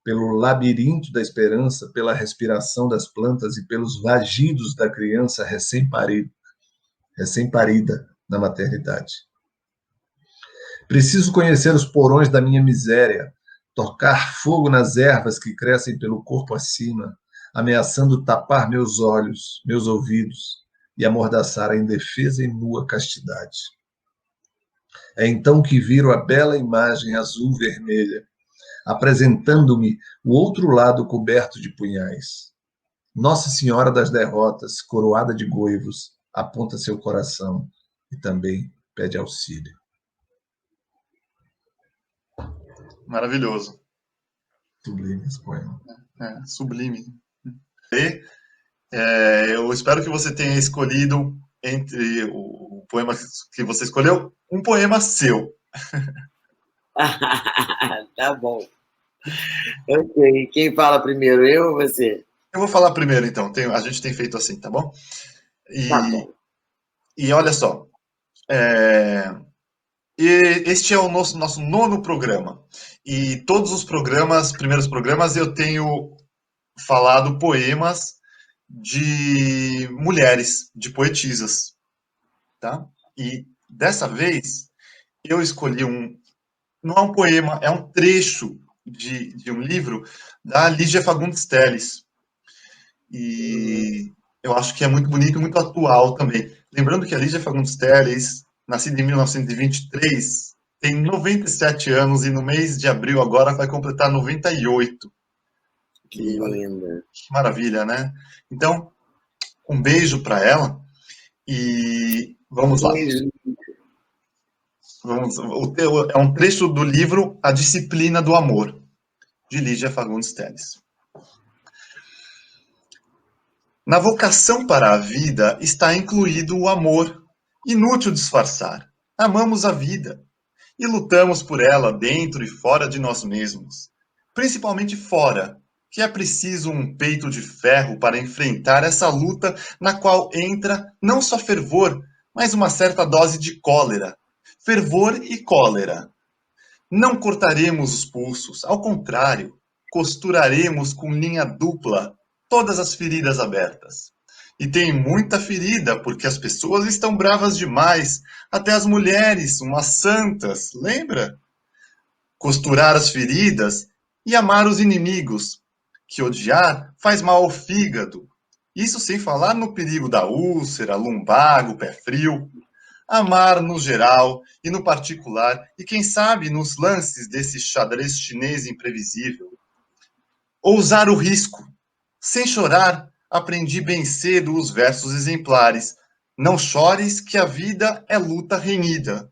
pelo labirinto da esperança, pela respiração das plantas e pelos vagidos da criança recém-parida na maternidade. Preciso conhecer os porões da minha miséria, tocar fogo nas ervas que crescem pelo corpo acima, ameaçando tapar meus olhos, meus ouvidos e amordaçar a indefesa e nua castidade. É então que viro a bela imagem azul-vermelha, apresentando-me o outro lado coberto de punhais. Nossa Senhora das Derrotas, coroada de goivos, aponta seu coração e também pede auxílio. Maravilhoso. Sublime esse poema. Sublime. E, eu espero que você tenha escolhido, entre o poema que você escolheu, um poema seu. Tá bom. Ok. Quem fala primeiro, eu ou você? Eu vou falar primeiro, então. A gente tem feito assim, tá bom? Tá bom. E olha só. Este é o nosso 9º programa. E todos os primeiros programas, eu tenho falado poemas de mulheres, de poetisas, tá? E dessa vez eu escolhi não é um poema, é um trecho de um livro da Lígia Fagundes Telles. E eu acho que é muito bonito e muito atual também. Lembrando que a Lígia Fagundes Telles, nascida em 1923, tem 97 anos e no mês de abril agora vai completar 98. Que linda. Que maravilha, né? Então, um beijo para ela e vamos lá. É um trecho do livro A Disciplina do Amor, de Lígia Fagundes Telles. Na vocação para a vida está incluído o amor. Inútil disfarçar. Amamos a vida e lutamos por ela dentro e fora de nós mesmos. Principalmente fora, que é preciso um peito de ferro para enfrentar essa luta na qual entra não só fervor, mas uma certa dose de cólera. Fervor e cólera. Não cortaremos os pulsos, ao contrário, costuraremos com linha dupla todas as feridas abertas. E tem muita ferida, porque as pessoas estão bravas demais, até as mulheres, umas santas, lembra? Costurar as feridas e amar os inimigos, que odiar faz mal ao fígado. Isso sem falar no perigo da úlcera, lumbago, pé frio. Amar no geral e no particular, e quem sabe nos lances desse xadrez chinês imprevisível. Ousar o risco. Sem chorar, aprendi bem cedo os versos exemplares. Não chores que a vida é luta renhida.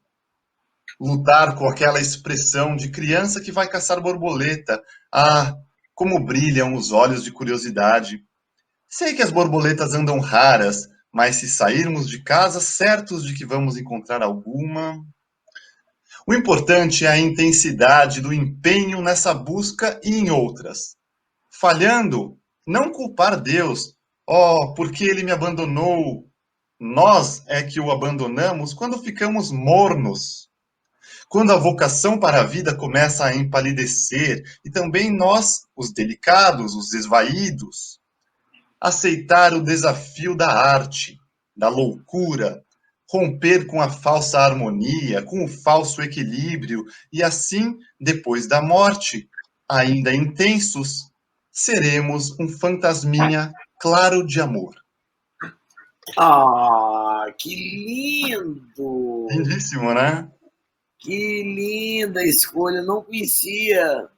Lutar com aquela expressão de criança que vai caçar borboleta. Ah, como brilham os olhos de curiosidade. Sei que as borboletas andam raras, mas se sairmos de casa certos de que vamos encontrar alguma. O importante é a intensidade do empenho nessa busca e em outras. Falhando, não culpar Deus. Oh, porque ele me abandonou. Nós é que o abandonamos quando ficamos mornos. Quando a vocação para a vida começa a empalidecer, e também nós, os delicados, os esvaídos. Aceitar o desafio da arte, da loucura, romper com a falsa harmonia, com o falso equilíbrio, e assim, depois da morte, ainda intensos, seremos um fantasminha claro de amor. Ah, que lindo! Lindíssimo, né? Que linda escolha, não conhecia.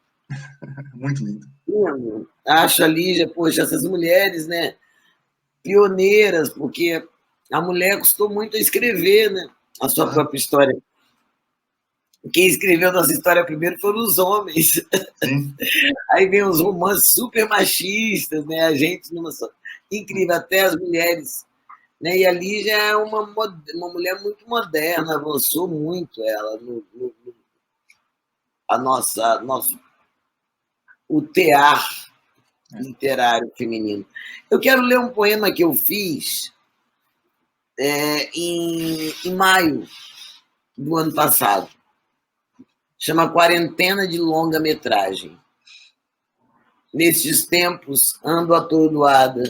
Muito lindo. Acho a Lígia, poxa, essas mulheres, né, pioneiras, porque a mulher custou muito a escrever, né, a sua própria história. Quem escreveu nossa história primeiro foram os homens. Sim. Aí vem os romances super machistas, né, a gente numa incrível, até as mulheres, né, e a Lígia é uma mulher muito moderna, avançou muito ela o tear literário feminino. Eu quero ler um poema que eu fiz em maio do ano passado. Chama Quarentena de Longa-Metragem. Nestes tempos, ando atordoada,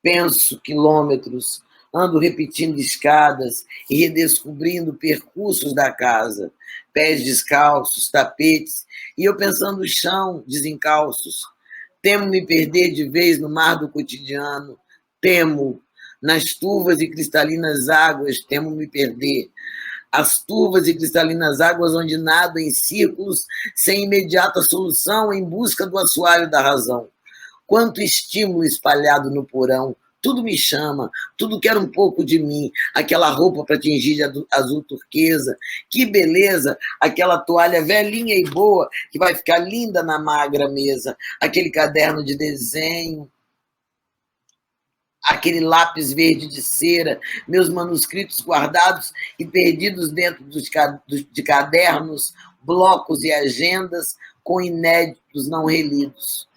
penso quilômetros, ando repetindo escadas e redescobrindo percursos da casa, pés descalços, tapetes, e eu pensando no chão, desencalços. Temo me perder de vez no mar do cotidiano, temo, nas turvas e cristalinas águas, temo me perder. As turvas e cristalinas águas onde nado em círculos, sem imediata solução, em busca do assoalho da razão. Quanto estímulo espalhado no porão, tudo me chama, tudo quer um pouco de mim, aquela roupa para tingir de azul turquesa, que beleza, aquela toalha velhinha e boa, que vai ficar linda na magra mesa, aquele caderno de desenho, aquele lápis verde de cera, meus manuscritos guardados e perdidos dentro de cadernos, blocos e agendas com inéditos não relidos.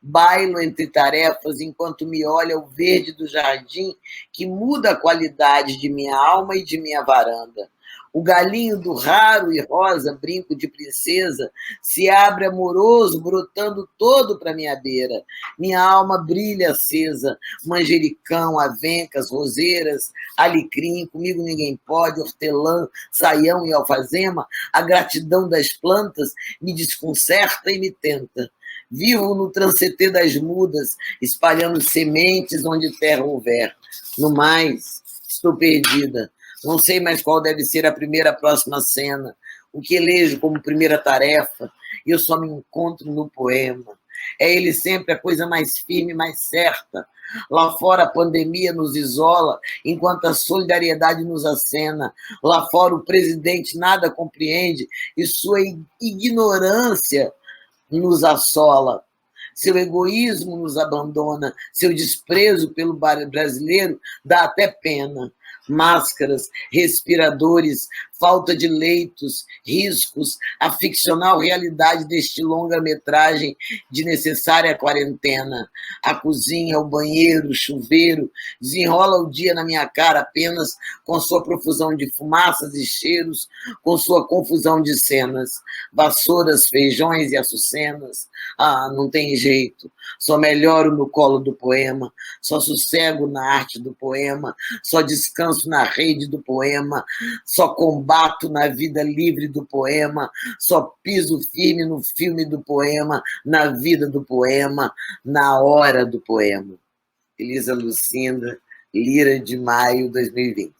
Bailo entre tarefas enquanto me olha o verde do jardim que muda a qualidade de minha alma e de minha varanda. O galinho do raro e rosa brinco de princesa se abre amoroso, brotando todo para minha beira. Minha alma brilha acesa, manjericão, avencas, roseiras, alecrim, comigo ninguém pode, hortelã, saião e alfazema, a gratidão das plantas me desconcerta e me tenta. Vivo no transcetê das mudas, espalhando sementes onde terra houver. No mais, estou perdida. Não sei mais qual deve ser a próxima cena, o que elejo como primeira tarefa, e eu só me encontro no poema. É ele sempre a coisa mais firme, mais certa. Lá fora a pandemia nos isola, enquanto a solidariedade nos acena. Lá fora o presidente nada compreende e sua ignorância nos assola. Seu egoísmo nos abandona, seu desprezo pelo brasileiro dá até pena. Máscaras, respiradores, falta de leitos, riscos, a ficcional realidade deste longa-metragem de necessária quarentena. A cozinha, o banheiro, o chuveiro, desenrola o dia na minha cara apenas com sua profusão de fumaças e cheiros, com sua confusão de cenas, vassouras, feijões e açucenas. Ah, não tem jeito, só melhoro no colo do poema, só sossego na arte do poema, só descanso na rede do poema, só combate bato na vida livre do poema, só piso firme no filme do poema, na vida do poema, na hora do poema. Elisa Lucinda, Lira de Maio, 2020.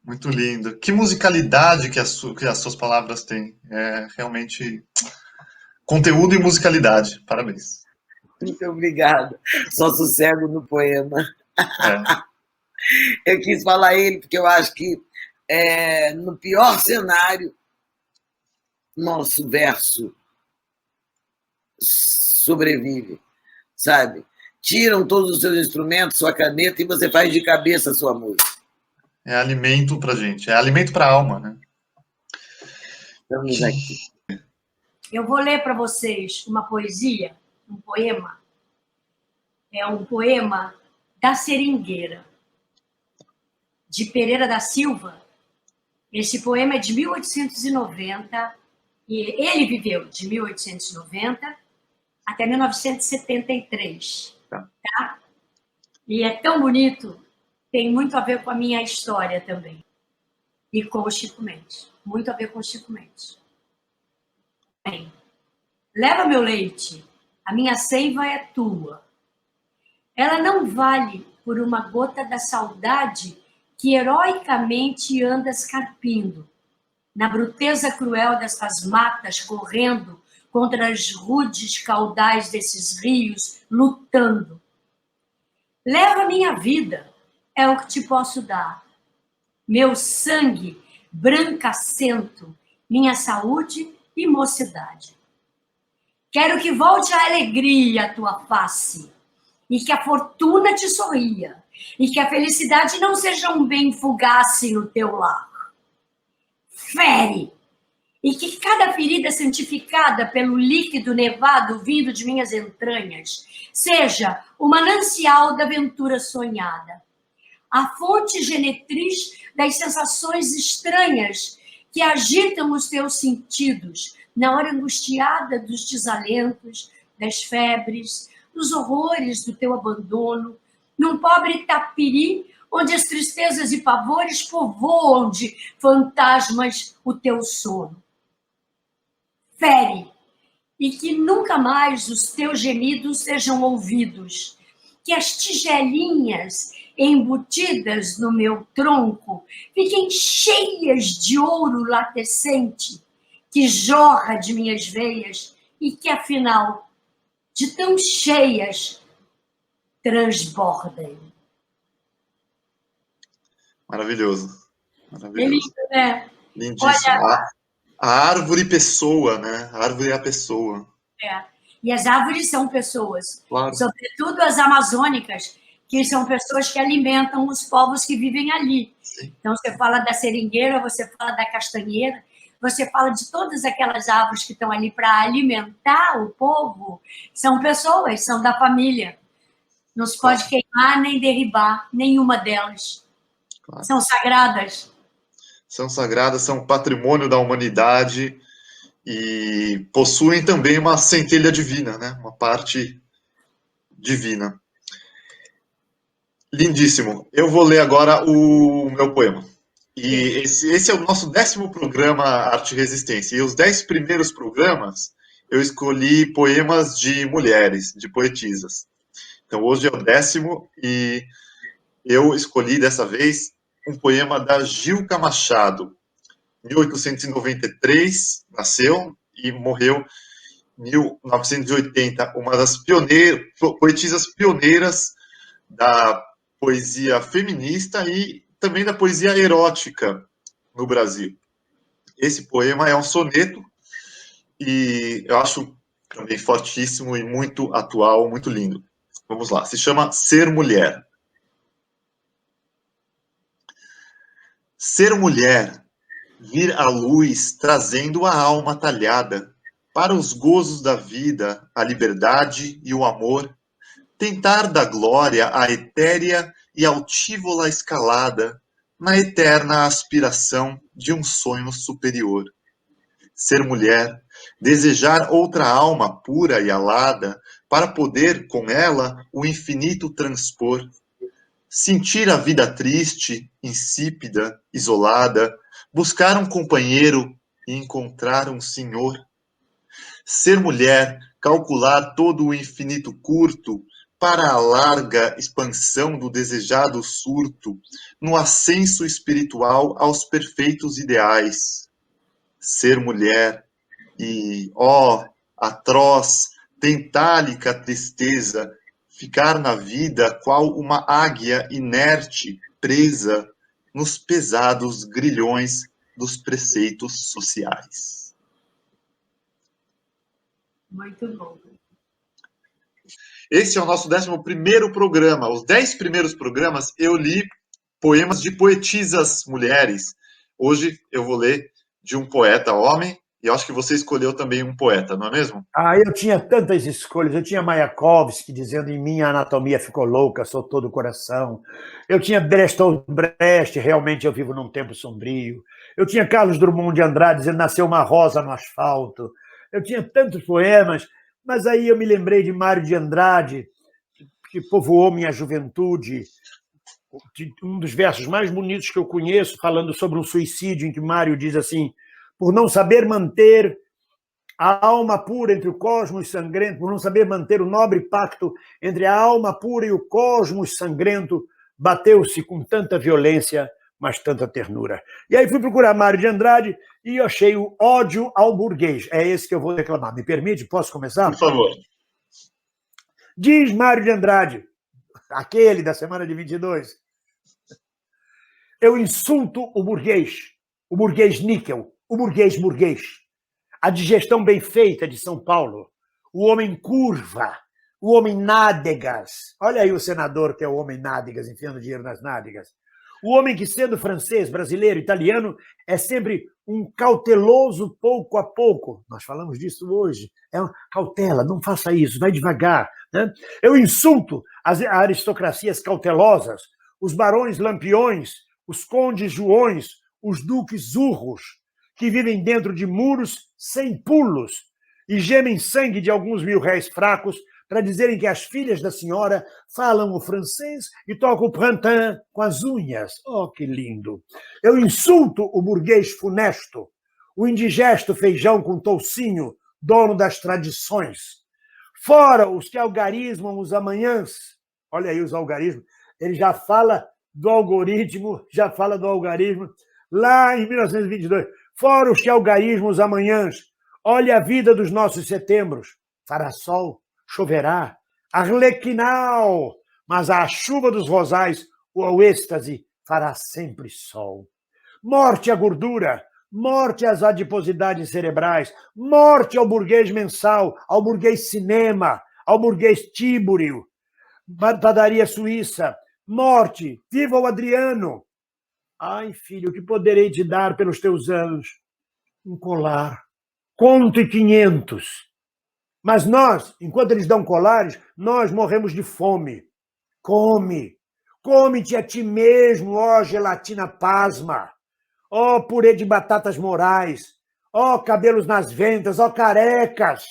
Muito lindo. Que musicalidade que as suas palavras têm. É realmente conteúdo e musicalidade. Parabéns. Muito obrigada. Só sossego no poema. Eu quis falar ele porque eu acho que, no pior cenário, nosso verso sobrevive, sabe? Tiram todos os seus instrumentos, sua caneta, e você faz de cabeça a sua música. É alimento pra gente, é alimento pra alma, né? Estamos aqui. Eu vou ler para vocês uma poesia, um poema. É um poema da Seringueira, de Pereira da Silva. Esse poema é de 1890, e ele viveu de 1890 até 1973. Tá? E é tão bonito, tem muito a ver com a minha história também. E com o Chico Mendes. Muito a ver com o Chico Mendes. Bem, leva meu leite, a minha seiva é tua. Ela não vale por uma gota da saudade que heroicamente andas carpindo, na bruteza cruel dessas matas, correndo contra as rudes caudais desses rios, lutando. Leva minha vida, é o que te posso dar. Meu sangue brancacento, minha saúde e mocidade. Quero que volte a alegria à tua face, e que a fortuna te sorria, e que a felicidade não seja um bem fugaz no teu lar. Fere! E que cada ferida santificada pelo líquido nevado vindo de minhas entranhas seja o manancial da aventura sonhada, a fonte genetriz das sensações estranhas que agitam os teus sentidos na hora angustiada dos desalentos, das febres, dos horrores do teu abandono, num pobre tapiri onde as tristezas e pavores povoam de fantasmas o teu sono. Fere, e que nunca mais os teus gemidos sejam ouvidos, que as tigelinhas embutidas no meu tronco fiquem cheias de ouro latecente, que jorra de minhas veias e que, afinal, de tão cheias, transbordem. Maravilhoso. Maravilhoso. É lindo, né? Lindíssimo. Olha, a árvore pessoa, né? A árvore é a pessoa. E as árvores são pessoas, Claro. Sobretudo as amazônicas, que são pessoas que alimentam os povos que vivem ali. Sim. Então, você fala da seringueira, você fala da castanheira, você fala de todas aquelas árvores que estão ali para alimentar o povo, são pessoas, são da família. Não se pode queimar nem derribar nenhuma delas. Claro. São sagradas. São sagradas, são patrimônio da humanidade e possuem também uma centelha divina, né? Uma parte divina. Lindíssimo. Eu vou ler agora o meu poema. E esse é o nosso 10º programa Arte e Resistência. E os 10 primeiros programas eu escolhi poemas de mulheres, de poetisas. Então hoje é o 10º e eu escolhi dessa vez um poema da Gilca Machado. 1893 nasceu e morreu em 1980. Uma das poetisas pioneiras da poesia feminista e também da poesia erótica no Brasil. Esse poema é um soneto e eu acho também fortíssimo e muito atual, muito lindo. Vamos lá, se chama Ser Mulher. Ser mulher, vir à luz trazendo a alma talhada, para os gozos da vida, a liberdade e o amor, tentar da glória a etérea e altívola escalada, na eterna aspiração de um sonho superior. Ser mulher, desejar outra alma pura e alada, para poder, com ela, o infinito transpor. sentir a vida triste, insípida, isolada, buscar um companheiro e encontrar um senhor. Ser mulher, calcular todo o infinito curto para a larga expansão do desejado surto, no ascenso espiritual aos perfeitos ideais. Ser mulher e, ó, atroz, tentálica tristeza, ficar na vida qual uma águia inerte, presa nos pesados grilhões dos preceitos sociais. Muito bom. Esse é o nosso 11º programa. Os 10 primeiros programas eu li poemas de poetisas mulheres. Hoje eu vou ler de um poeta homem, e eu acho que você escolheu também um poeta, não é mesmo? Eu tinha tantas escolhas. Eu tinha Mayakovsky dizendo em mim a anatomia ficou louca, sou todo coração. Eu tinha Bertolt Brecht, realmente eu vivo num tempo sombrio. Eu tinha Carlos Drummond de Andrade dizendo nasceu uma rosa no asfalto. Eu tinha tantos poemas, mas aí eu me lembrei de Mário de Andrade, que povoou minha juventude, um dos versos mais bonitos que eu conheço, falando sobre um suicídio, em que Mário diz assim: por não saber manter a alma pura entre o cosmos sangrento, por não saber manter o nobre pacto entre a alma pura e o cosmos sangrento, bateu-se com tanta violência, mas tanta ternura. E aí fui procurar Mário de Andrade e eu achei o Ódio ao Burguês. É esse que eu vou declamar. Me permite? Posso começar? Por favor. Diz Mário de Andrade, aquele da semana de 22, eu insulto o burguês níquel, o burguês, a digestão bem feita de São Paulo, o homem curva, o homem nádegas. Olha aí o senador que é o homem nádegas, enfiando dinheiro nas nádegas. O homem que, sendo francês, brasileiro, italiano, é sempre um cauteloso pouco a pouco. Nós falamos disso hoje. É uma cautela, não faça isso, vai devagar. Né? Eu insulto as aristocracias cautelosas, os barões lampiões, os condes joões, os duques urros, que vivem dentro de muros sem pulos e gemem sangue de alguns mil-réis fracos para dizerem que as filhas da senhora falam o francês e tocam o printemps com as unhas. Oh, que lindo! Eu insulto o burguês funesto, o indigesto feijão com toucinho, dono das tradições. Fora os que algarismam os amanhãs. Olha aí os algarismos. Ele já fala do algoritmo, já fala do algarismo lá em 1922. Fora os que algarismam os amanhãs. Olha a vida dos nossos setembros. Fará sol, choverá, arlequinal, mas a chuva dos rosais, o êxtase, fará sempre sol. Morte à gordura, morte às adiposidades cerebrais, morte ao burguês mensal, ao burguês cinema, ao burguês tíburio, padaria suíça, morte, viva o Adriano. Ai, filho, o que poderei te dar pelos teus anos? Um colar, conto e 500. Mas nós, enquanto eles dão colares, nós morremos de fome. Come. Come-te a ti mesmo, ó gelatina pasma. Ó purê de batatas morais. Ó cabelos nas ventas, ó carecas.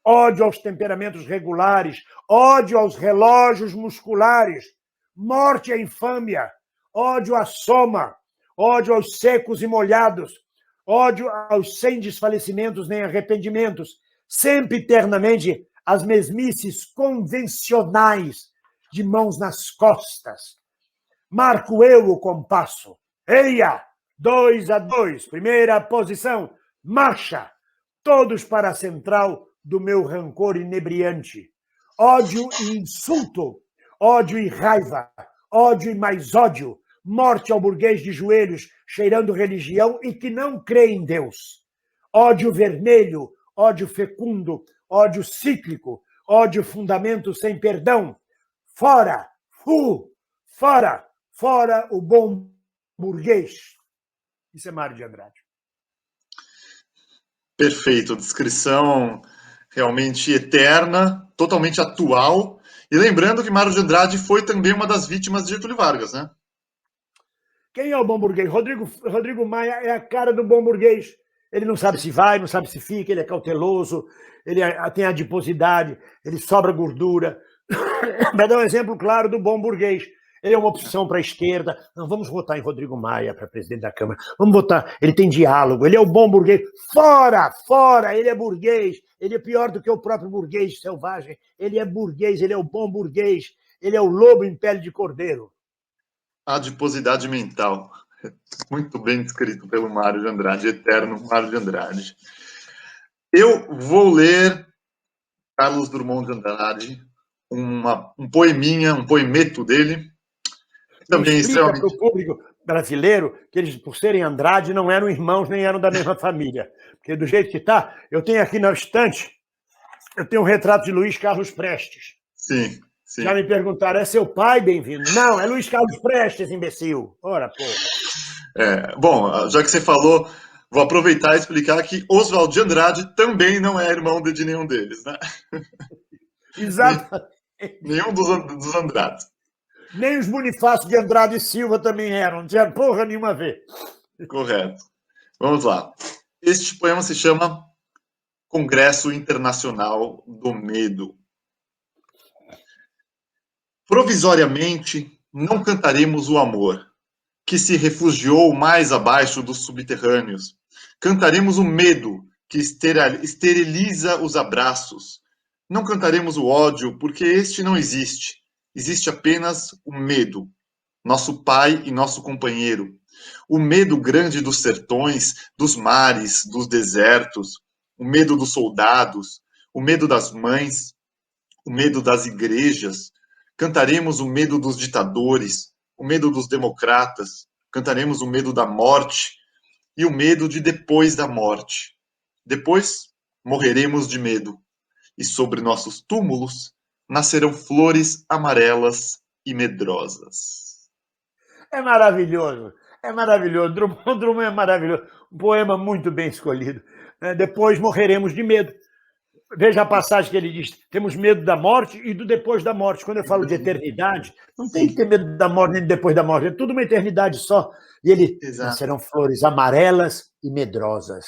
Ódio aos temperamentos regulares. Ódio aos relógios musculares. Morte à infâmia. Ódio à soma. Ódio aos secos e molhados. Ódio aos sem desfalecimentos nem arrependimentos. Sempre eternamente as mesmices convencionais de mãos nas costas. Marco eu o compasso. Eia! 2-2, primeira posição, marcha! Todos para a central do meu rancor inebriante. Ódio e insulto, ódio e raiva, ódio e mais ódio, morte ao burguês de joelhos, cheirando religião e que não crê em Deus. Ódio vermelho, ódio fecundo, ódio cíclico, ódio fundamento sem perdão. Fora, fora, fora o bom burguês. Isso é Mário de Andrade. Perfeito, descrição realmente eterna, totalmente atual. E lembrando que Mário de Andrade foi também uma das vítimas de Getúlio Vargas, né? Quem é o bom burguês? Rodrigo Maia é a cara do bom burguês. Ele não sabe se vai, não sabe se fica, ele é cauteloso, ele tem adiposidade, ele sobra gordura. Para dar um exemplo claro do bom burguês. Ele é uma opção para a esquerda. Não, vamos votar em Rodrigo Maia para presidente da Câmara. Vamos votar. Ele tem diálogo, ele é o bom burguês. Fora, fora, ele é burguês. Ele é pior do que o próprio burguês selvagem. Ele é burguês, ele é o bom burguês. Ele é o lobo em pele de cordeiro. Adiposidade mental. Muito bem descrito pelo Mário de Andrade, eterno Mário de Andrade. Eu vou ler Carlos Drummond de Andrade, um poeminha, um poemeto dele. Também explica para o público brasileiro que eles, por serem Andrade, não eram irmãos nem eram da mesma família. Porque do jeito que está, eu tenho aqui na estante, eu tenho um retrato de Luiz Carlos Prestes. Sim, sim. Já me perguntaram, é seu pai, bem-vindo? Não, é Luiz Carlos Prestes, imbecil. Ora, porra. Bom, já que você falou, vou aproveitar e explicar que Oswald de Andrade também não é irmão de nenhum deles, né? Exato. Nenhum dos Andrades. Nem os Bonifácio de Andrade e Silva também eram, não tinha porra nenhuma a ver. Correto. Vamos lá. Este poema se chama Congresso Internacional do Medo. Provisoriamente, não cantaremos o amor, que se refugiou mais abaixo dos subterrâneos. Cantaremos o medo, que esteriliza os abraços. Não cantaremos o ódio, porque este não existe. Existe apenas o medo, nosso pai e nosso companheiro. O medo grande dos sertões, dos mares, dos desertos. O medo dos soldados, o medo das mães, o medo das igrejas. Cantaremos o medo dos ditadores, o medo dos democratas. Cantaremos o medo da morte e o medo de depois da morte. Depois morreremos de medo. E sobre nossos túmulos nascerão flores amarelas e medrosas. É maravilhoso, é maravilhoso. Drummond é maravilhoso. Um poema muito bem escolhido. Depois morreremos de medo. Veja a passagem que ele diz: temos medo da morte e do depois da morte. Quando eu falo de eternidade, não tem que ter medo da morte nem depois da morte, é tudo uma eternidade só. E ele: nascerão flores amarelas e medrosas.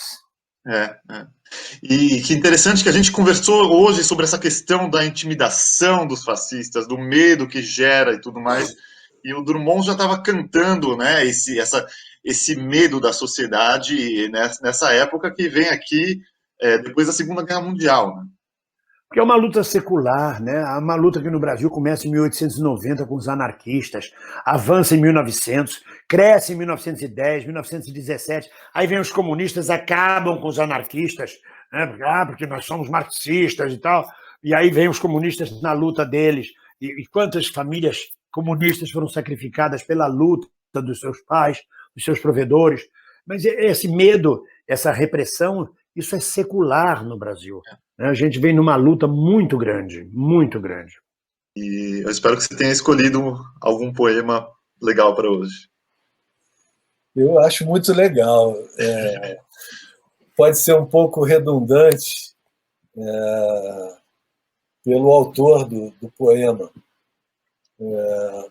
E que interessante que a gente conversou hoje sobre essa questão da intimidação dos fascistas, do medo que gera e tudo mais. E o Drummond já estava cantando, né, esse medo da sociedade nessa época que vem aqui depois da Segunda Guerra Mundial. Né? Porque é uma luta secular, né? É uma luta que no Brasil começa em 1890 com os anarquistas, avança em 1900, cresce em 1910, 1917, aí vem os comunistas, acabam com os anarquistas, né? Porque nós somos marxistas e tal, e aí vem os comunistas na luta deles, e quantas famílias comunistas foram sacrificadas pela luta dos seus pais, dos seus provedores, mas esse medo, essa repressão, isso é secular no Brasil. A gente vem numa luta muito grande, muito grande. E eu espero que você tenha escolhido algum poema legal para hoje. Eu acho muito legal. Pode ser um pouco redundante pelo autor do poema,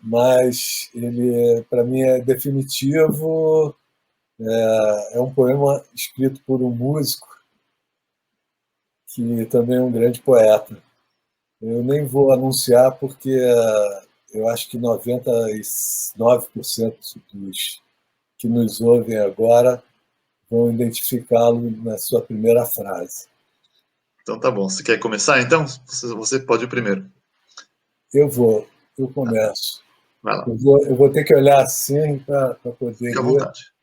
mas ele, para mim, é definitivo. É um poema escrito por um músico que também é um grande poeta. Eu nem vou anunciar porque eu acho que 99% dos que nos ouvem agora vão identificá-lo na sua primeira frase. Então tá bom. Você quer começar, então? Você pode ir primeiro. Eu começo. Vai lá. Eu vou ter que olhar assim para poder Fique à vontade.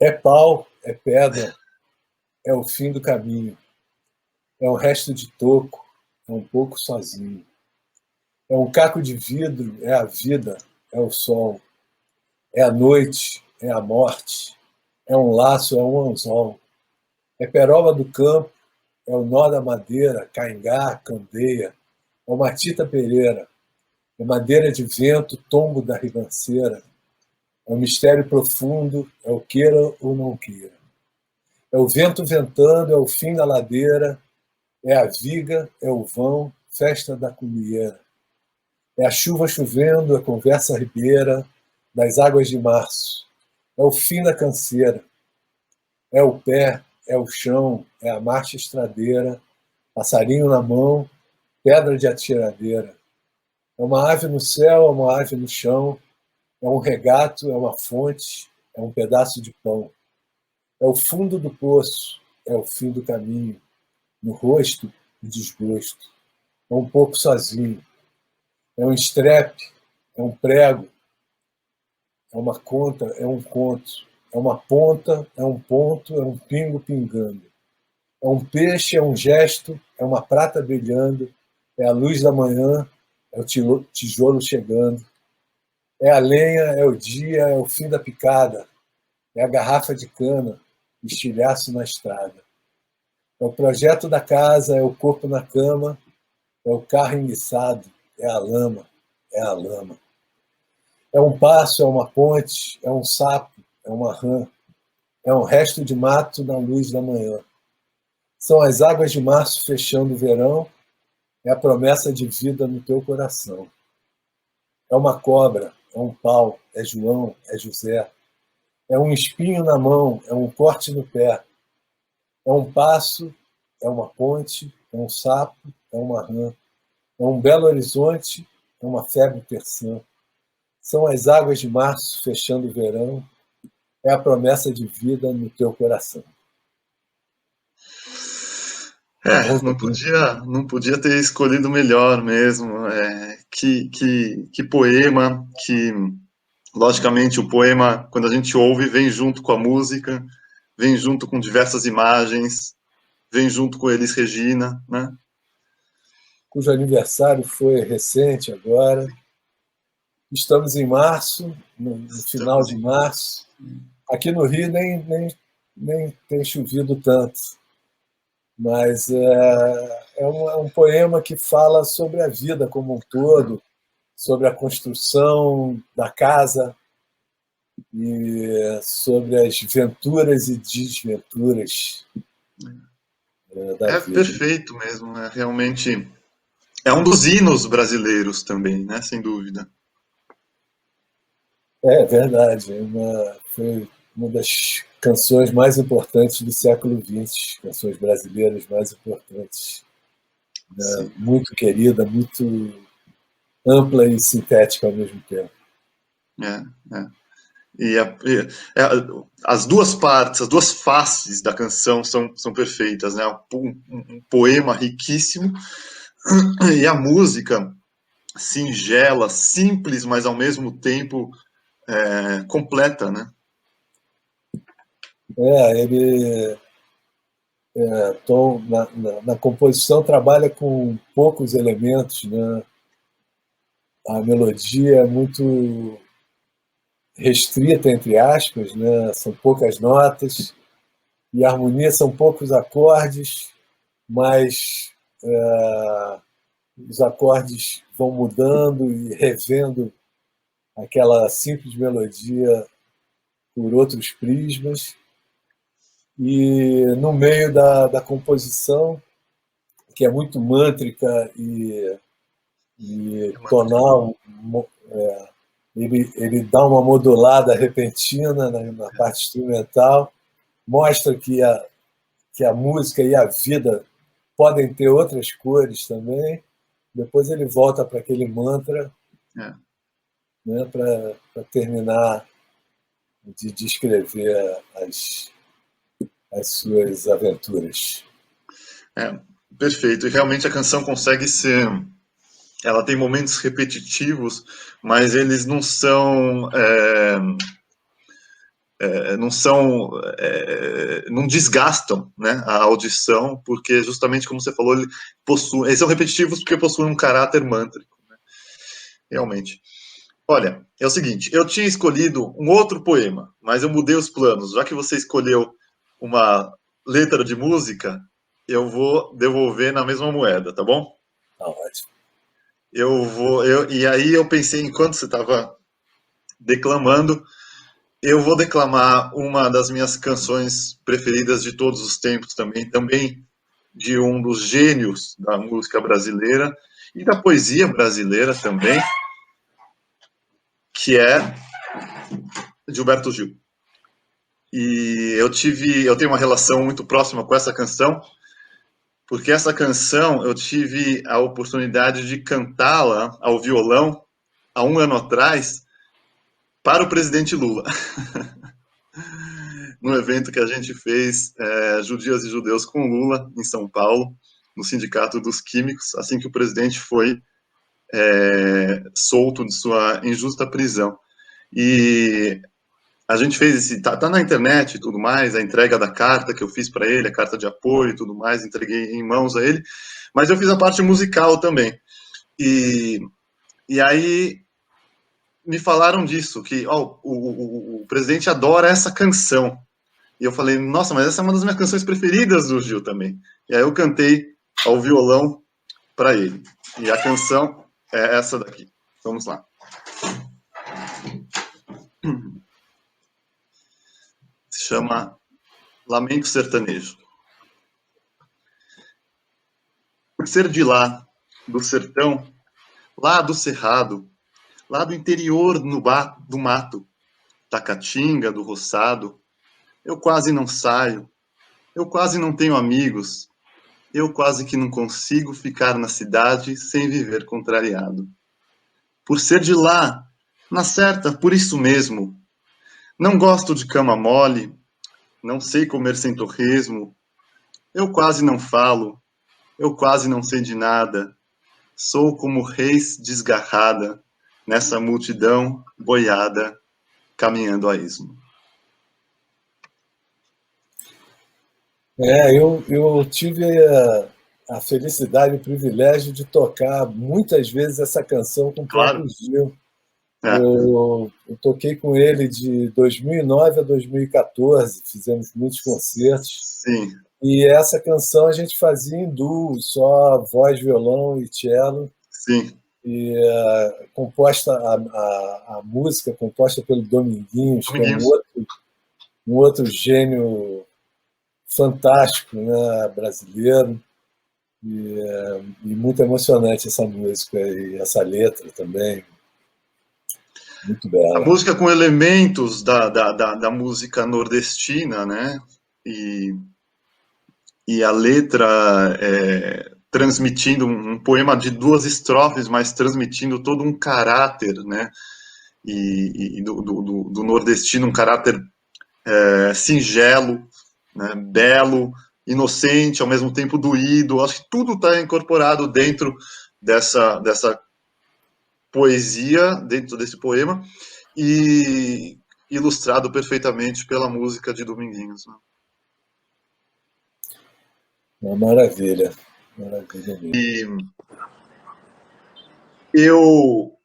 É pau, é pedra, é o fim do caminho. É um resto de toco, é um pouco sozinho. É um caco de vidro, é a vida, é o sol. É a noite, é a morte. É um laço, é um anzol. É peroba do campo, é o nó da madeira, caingá, candeia. É uma Tita Pereira. É madeira de vento, tombo da ribanceira. É um mistério profundo, é o queira ou não queira. É o vento ventando, é o fim da ladeira. É a viga, é o vão, festa da cumieira. É a chuva chovendo, é a conversa ribeira das águas de março. É o fim da canseira. É o pé, é o chão, é a marcha estradeira, passarinho na mão, pedra de atiradeira. É uma ave no céu, é uma ave no chão, é um regato, é uma fonte, é um pedaço de pão. É o fundo do poço, é o fim do caminho. No rosto, o desgosto. É um pouco sozinho. É um estrepe, é um prego, é uma conta, é um conto. É uma ponta, é um ponto, é um pingo pingando. É um peixe, é um gesto, é uma prata brilhando, é a luz da manhã, é o tijolo chegando. É a lenha, é o dia, é o fim da picada. É a garrafa de cana, estilhaço na estrada. É o projeto da casa, é o corpo na cama, é o carro enguiçado, é a lama, é a lama. É um passo, é uma ponte, é um sapo, é uma rã, é um resto de mato na luz da manhã. São as águas de março fechando o verão, é a promessa de vida no teu coração. É uma cobra, é um pau, é João, é José. É um espinho na mão, é um corte no pé. É um passo, é uma ponte, é um sapo, é uma rã. É um belo horizonte, é uma febre terçã. São as águas de março fechando o verão, é a promessa de vida no teu coração. Não podia ter escolhido melhor mesmo. Que poema, que logicamente o poema, quando a gente ouve, vem junto com a música, vem junto com diversas imagens, vem junto com Elis Regina, né? Cujo aniversário foi recente agora. Estamos em março, no final de março. Aqui no Rio nem tem chovido tanto, mas é um poema que fala sobre a vida como um todo, sobre a construção da casa e sobre as venturas e desventuras da vida. Perfeito mesmo, realmente é um dos hinos brasileiros também, né? Sem dúvida. É verdade, foi uma das canções mais importantes do século XX, canções brasileiras mais importantes. Muito querida, muito ampla e sintética ao mesmo tempo. As duas partes, as duas faces da canção são perfeitas, né? Um poema riquíssimo e a música singela, simples, mas ao mesmo tempo completa, né? Ele na composição trabalha com poucos elementos, né? A melodia é muito restrita, entre aspas, né? São poucas notas, e a harmonia são poucos acordes, mas os acordes vão mudando e revendo aquela simples melodia por outros prismas. E no meio da composição, que é muito mântrica e tonal, ele dá uma modulada repentina na parte instrumental, mostra que a música e a vida podem ter outras cores também. Depois ele volta para aquele mantra, né, para terminar de descrever as suas aventuras. Perfeito. E realmente a canção consegue ser... Ela tem momentos repetitivos, mas eles não não desgastam, né, a audição, porque justamente como você falou, eles são repetitivos porque possuem um caráter mântrico, né? Realmente. Olha, é o seguinte, eu tinha escolhido um outro poema, mas eu mudei os planos. Já que você escolheu uma letra de música, eu vou devolver na mesma moeda, tá bom? Tá ótimo. E aí eu pensei, enquanto você estava declamando, eu vou declamar uma das minhas canções preferidas de todos os tempos também de um dos gênios da música brasileira e da poesia brasileira também, que é Gilberto Gil. E eu tenho uma relação muito próxima com essa canção, porque essa canção eu tive a oportunidade de cantá-la ao violão há 1 ano atrás para o presidente Lula. No evento que a gente fez, Judias e Judeus com Lula, em São Paulo, no Sindicato dos Químicos, assim que o presidente foi solto de sua injusta prisão. E a gente fez esse, tá na internet e tudo mais, a entrega da carta que eu fiz para ele, a carta de apoio e tudo mais, entreguei em mãos a ele, mas eu fiz a parte musical também. E aí me falaram disso, que o presidente adora essa canção. E eu falei, nossa, mas essa é uma das minhas canções preferidas do Gil também. E aí eu cantei ao violão para ele. E a canção é essa daqui. Vamos lá. Se chama Lamento Sertanejo. Por ser de lá, do sertão, lá do cerrado, lá do interior do mato, da caatinga, do roçado, eu quase não saio, eu quase não tenho amigos, eu quase que não consigo ficar na cidade sem viver contrariado. Por ser de lá, na certa, por isso mesmo, não gosto de cama mole, não sei comer sem torresmo, eu quase não falo, eu quase não sei de nada, sou como reis desgarrada, nessa multidão boiada, caminhando a esmo. Eu tive a felicidade e o privilégio de tocar muitas vezes essa canção com o próprio Gil. Eu toquei com ele de 2009 a 2014, fizemos muitos concertos. Sim. E essa canção a gente fazia em duo, só voz, violão e cello. Sim. E a música composta pelo Dominguinhos, que é um outro gênio fantástico, né, brasileiro. E muito emocionante essa música e essa letra também. Muito bela. A música com elementos da música nordestina, né? E a letra transmitindo um poema de 2 estrofes, mas transmitindo todo um caráter, né? E do nordestino, um caráter singelo, né? Belo, inocente, ao mesmo tempo doído. Acho que tudo está incorporado dentro dessa poesia, dentro desse poema, e ilustrado perfeitamente pela música de Dominguinhos. Né? Uma maravilha. Maravilha mesmo. E eu,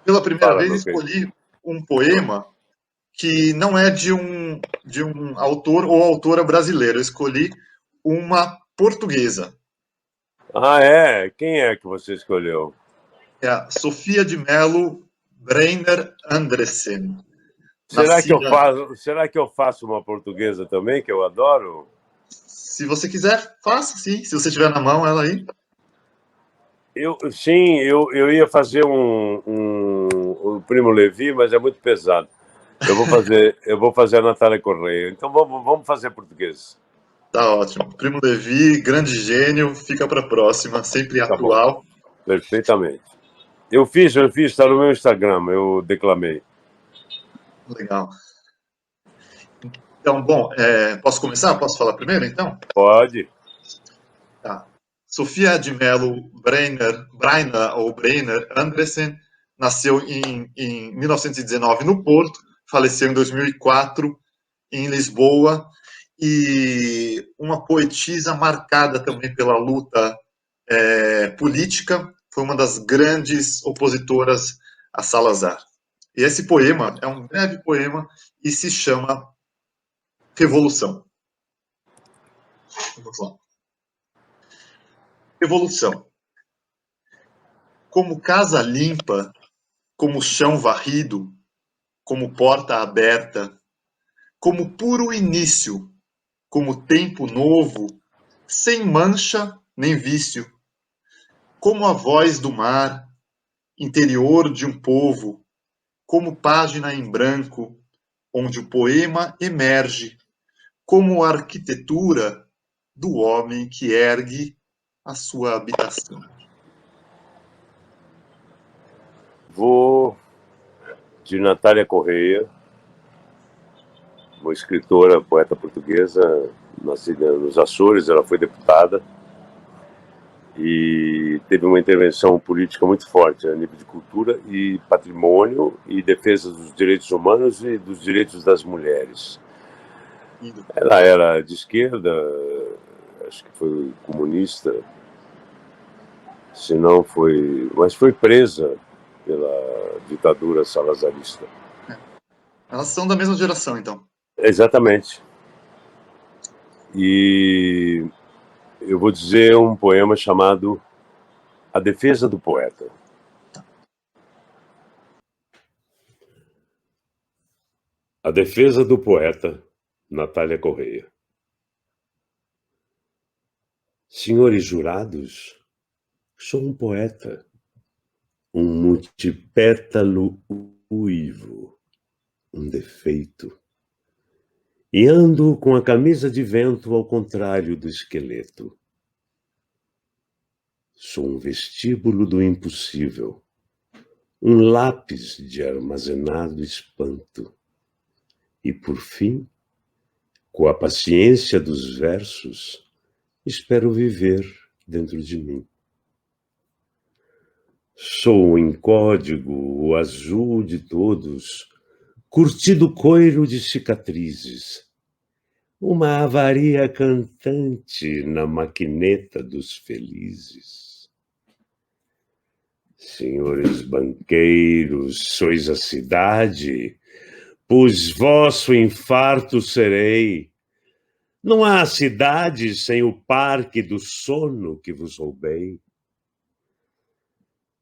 pela primeira vez, escolhi um poema que não é de um autor ou autora brasileiro. Eu escolhi uma portuguesa. Ah, é? Quem é que você escolheu? É a Sofia de Mello Breiner Andressen. Será que eu faço uma portuguesa também, que eu adoro? Se você quiser, faça, sim. Se você tiver na mão ela aí. Eu ia fazer um Primo Levi, mas é muito pesado. Eu vou fazer a Natália Correia. Então vamos fazer português. Tá ótimo. Primo Levi, grande gênio, fica para a próxima, sempre atual. Bom. Perfeitamente. Eu fiz, está no meu Instagram, eu declamei. Legal. Então, bom, posso começar? Posso falar primeiro, então? Pode. Tá. Sofia de Mello Breiner Andressen nasceu em 1919 no Porto, faleceu em 2004 em Lisboa, e uma poetisa marcada também pela luta política, foi uma das grandes opositoras a Salazar. E esse poema é um breve poema e se chama Revolução. Vamos lá. Revolução. Como casa limpa, como chão varrido, como porta aberta, como puro início, como tempo novo, sem mancha nem vício, como a voz do mar, interior de um povo, como página em branco, onde o poema emerge, como arquitetura, do homem que ergue a sua habitação. Vou de Natália Correia, uma escritora, poeta portuguesa, nascida nos Açores. Ela foi deputada e teve uma intervenção política muito forte a nível de cultura e patrimônio e defesa dos direitos humanos e dos direitos das mulheres. Ela era de esquerda, acho que foi comunista, se não foi, mas foi presa pela ditadura salazarista. Elas são da mesma geração, então. Exatamente. E eu vou dizer um poema chamado A Defesa do Poeta. A Defesa do Poeta, Natália Correia. Senhores jurados, sou um poeta, um multipétalo uivo, um defeito. E ando com a camisa de vento ao contrário do esqueleto. Sou um vestíbulo do impossível, um lápis de armazenado espanto. E, por fim, com a paciência dos versos, espero viver dentro de mim. Sou em código o azul de todos, curtido coiro de cicatrizes, uma avaria cantante na maquineta dos felizes. Senhores banqueiros, sois a cidade, pois vosso infarto serei. Não há cidade sem o parque do sono que vos roubei.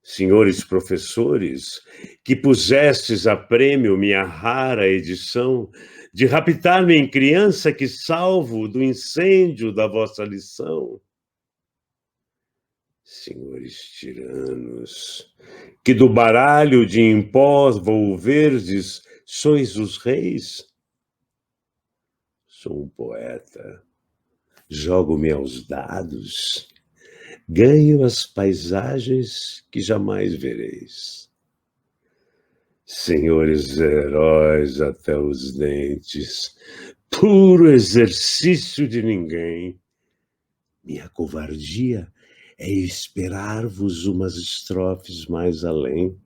Senhores professores, que pusestes a prêmio minha rara edição de raptar-me em criança que salvo do incêndio da vossa lição. Senhores tiranos, que do baralho de impós volverdes sois os reis. Sou um poeta, jogo-me aos dados, ganho as paisagens que jamais vereis. Senhores heróis até os dentes, puro exercício de ninguém, minha covardia é esperar-vos umas estrofes mais além.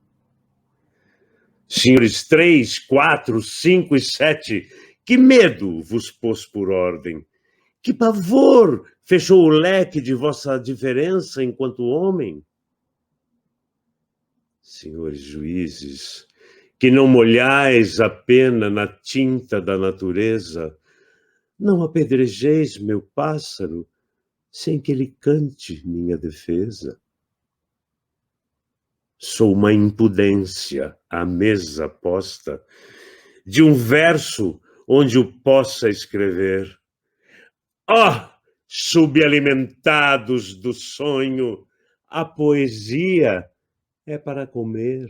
Senhores 3, 4, 5 e 7, que medo vos pôs por ordem? Que pavor fechou o leque de vossa diferença enquanto homem? Senhores juízes, que não molhais a pena na tinta da natureza, não apedrejeis meu pássaro sem que ele cante minha defesa. Sou uma impudência à mesa posta de um verso onde o possa escrever. Subalimentados do sonho, a poesia é para comer.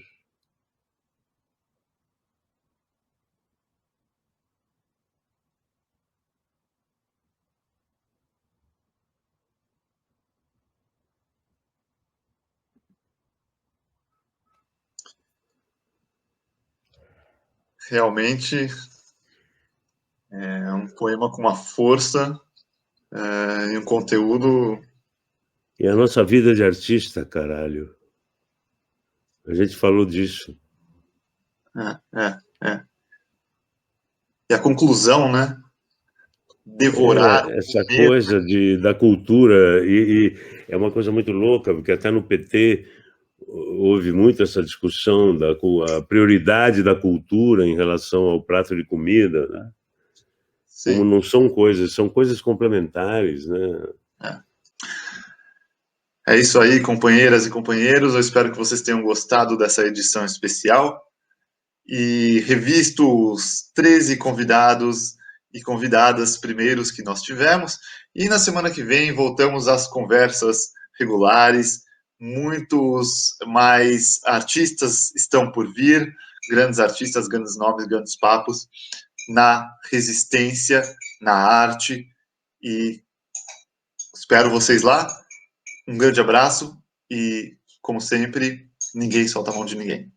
Realmente é um poema com uma força e um conteúdo. E a nossa vida de artista, caralho. A gente falou disso. E a conclusão, né? Devorar. Essa coisa da cultura, e é uma coisa muito louca, porque até no PT houve muito essa discussão da a prioridade da cultura em relação ao prato de comida, né? Como não são coisas complementares, né? É isso aí, companheiras e companheiros. Eu espero que vocês tenham gostado dessa edição especial e revisto os 13 convidados e convidadas primeiros que nós tivemos. E na semana que vem voltamos às conversas regulares. Muitos mais artistas estão por vir, grandes artistas, grandes nomes, grandes papos na resistência, na arte e Espero vocês lá. Um grande abraço e, como sempre, ninguém solta a mão de ninguém.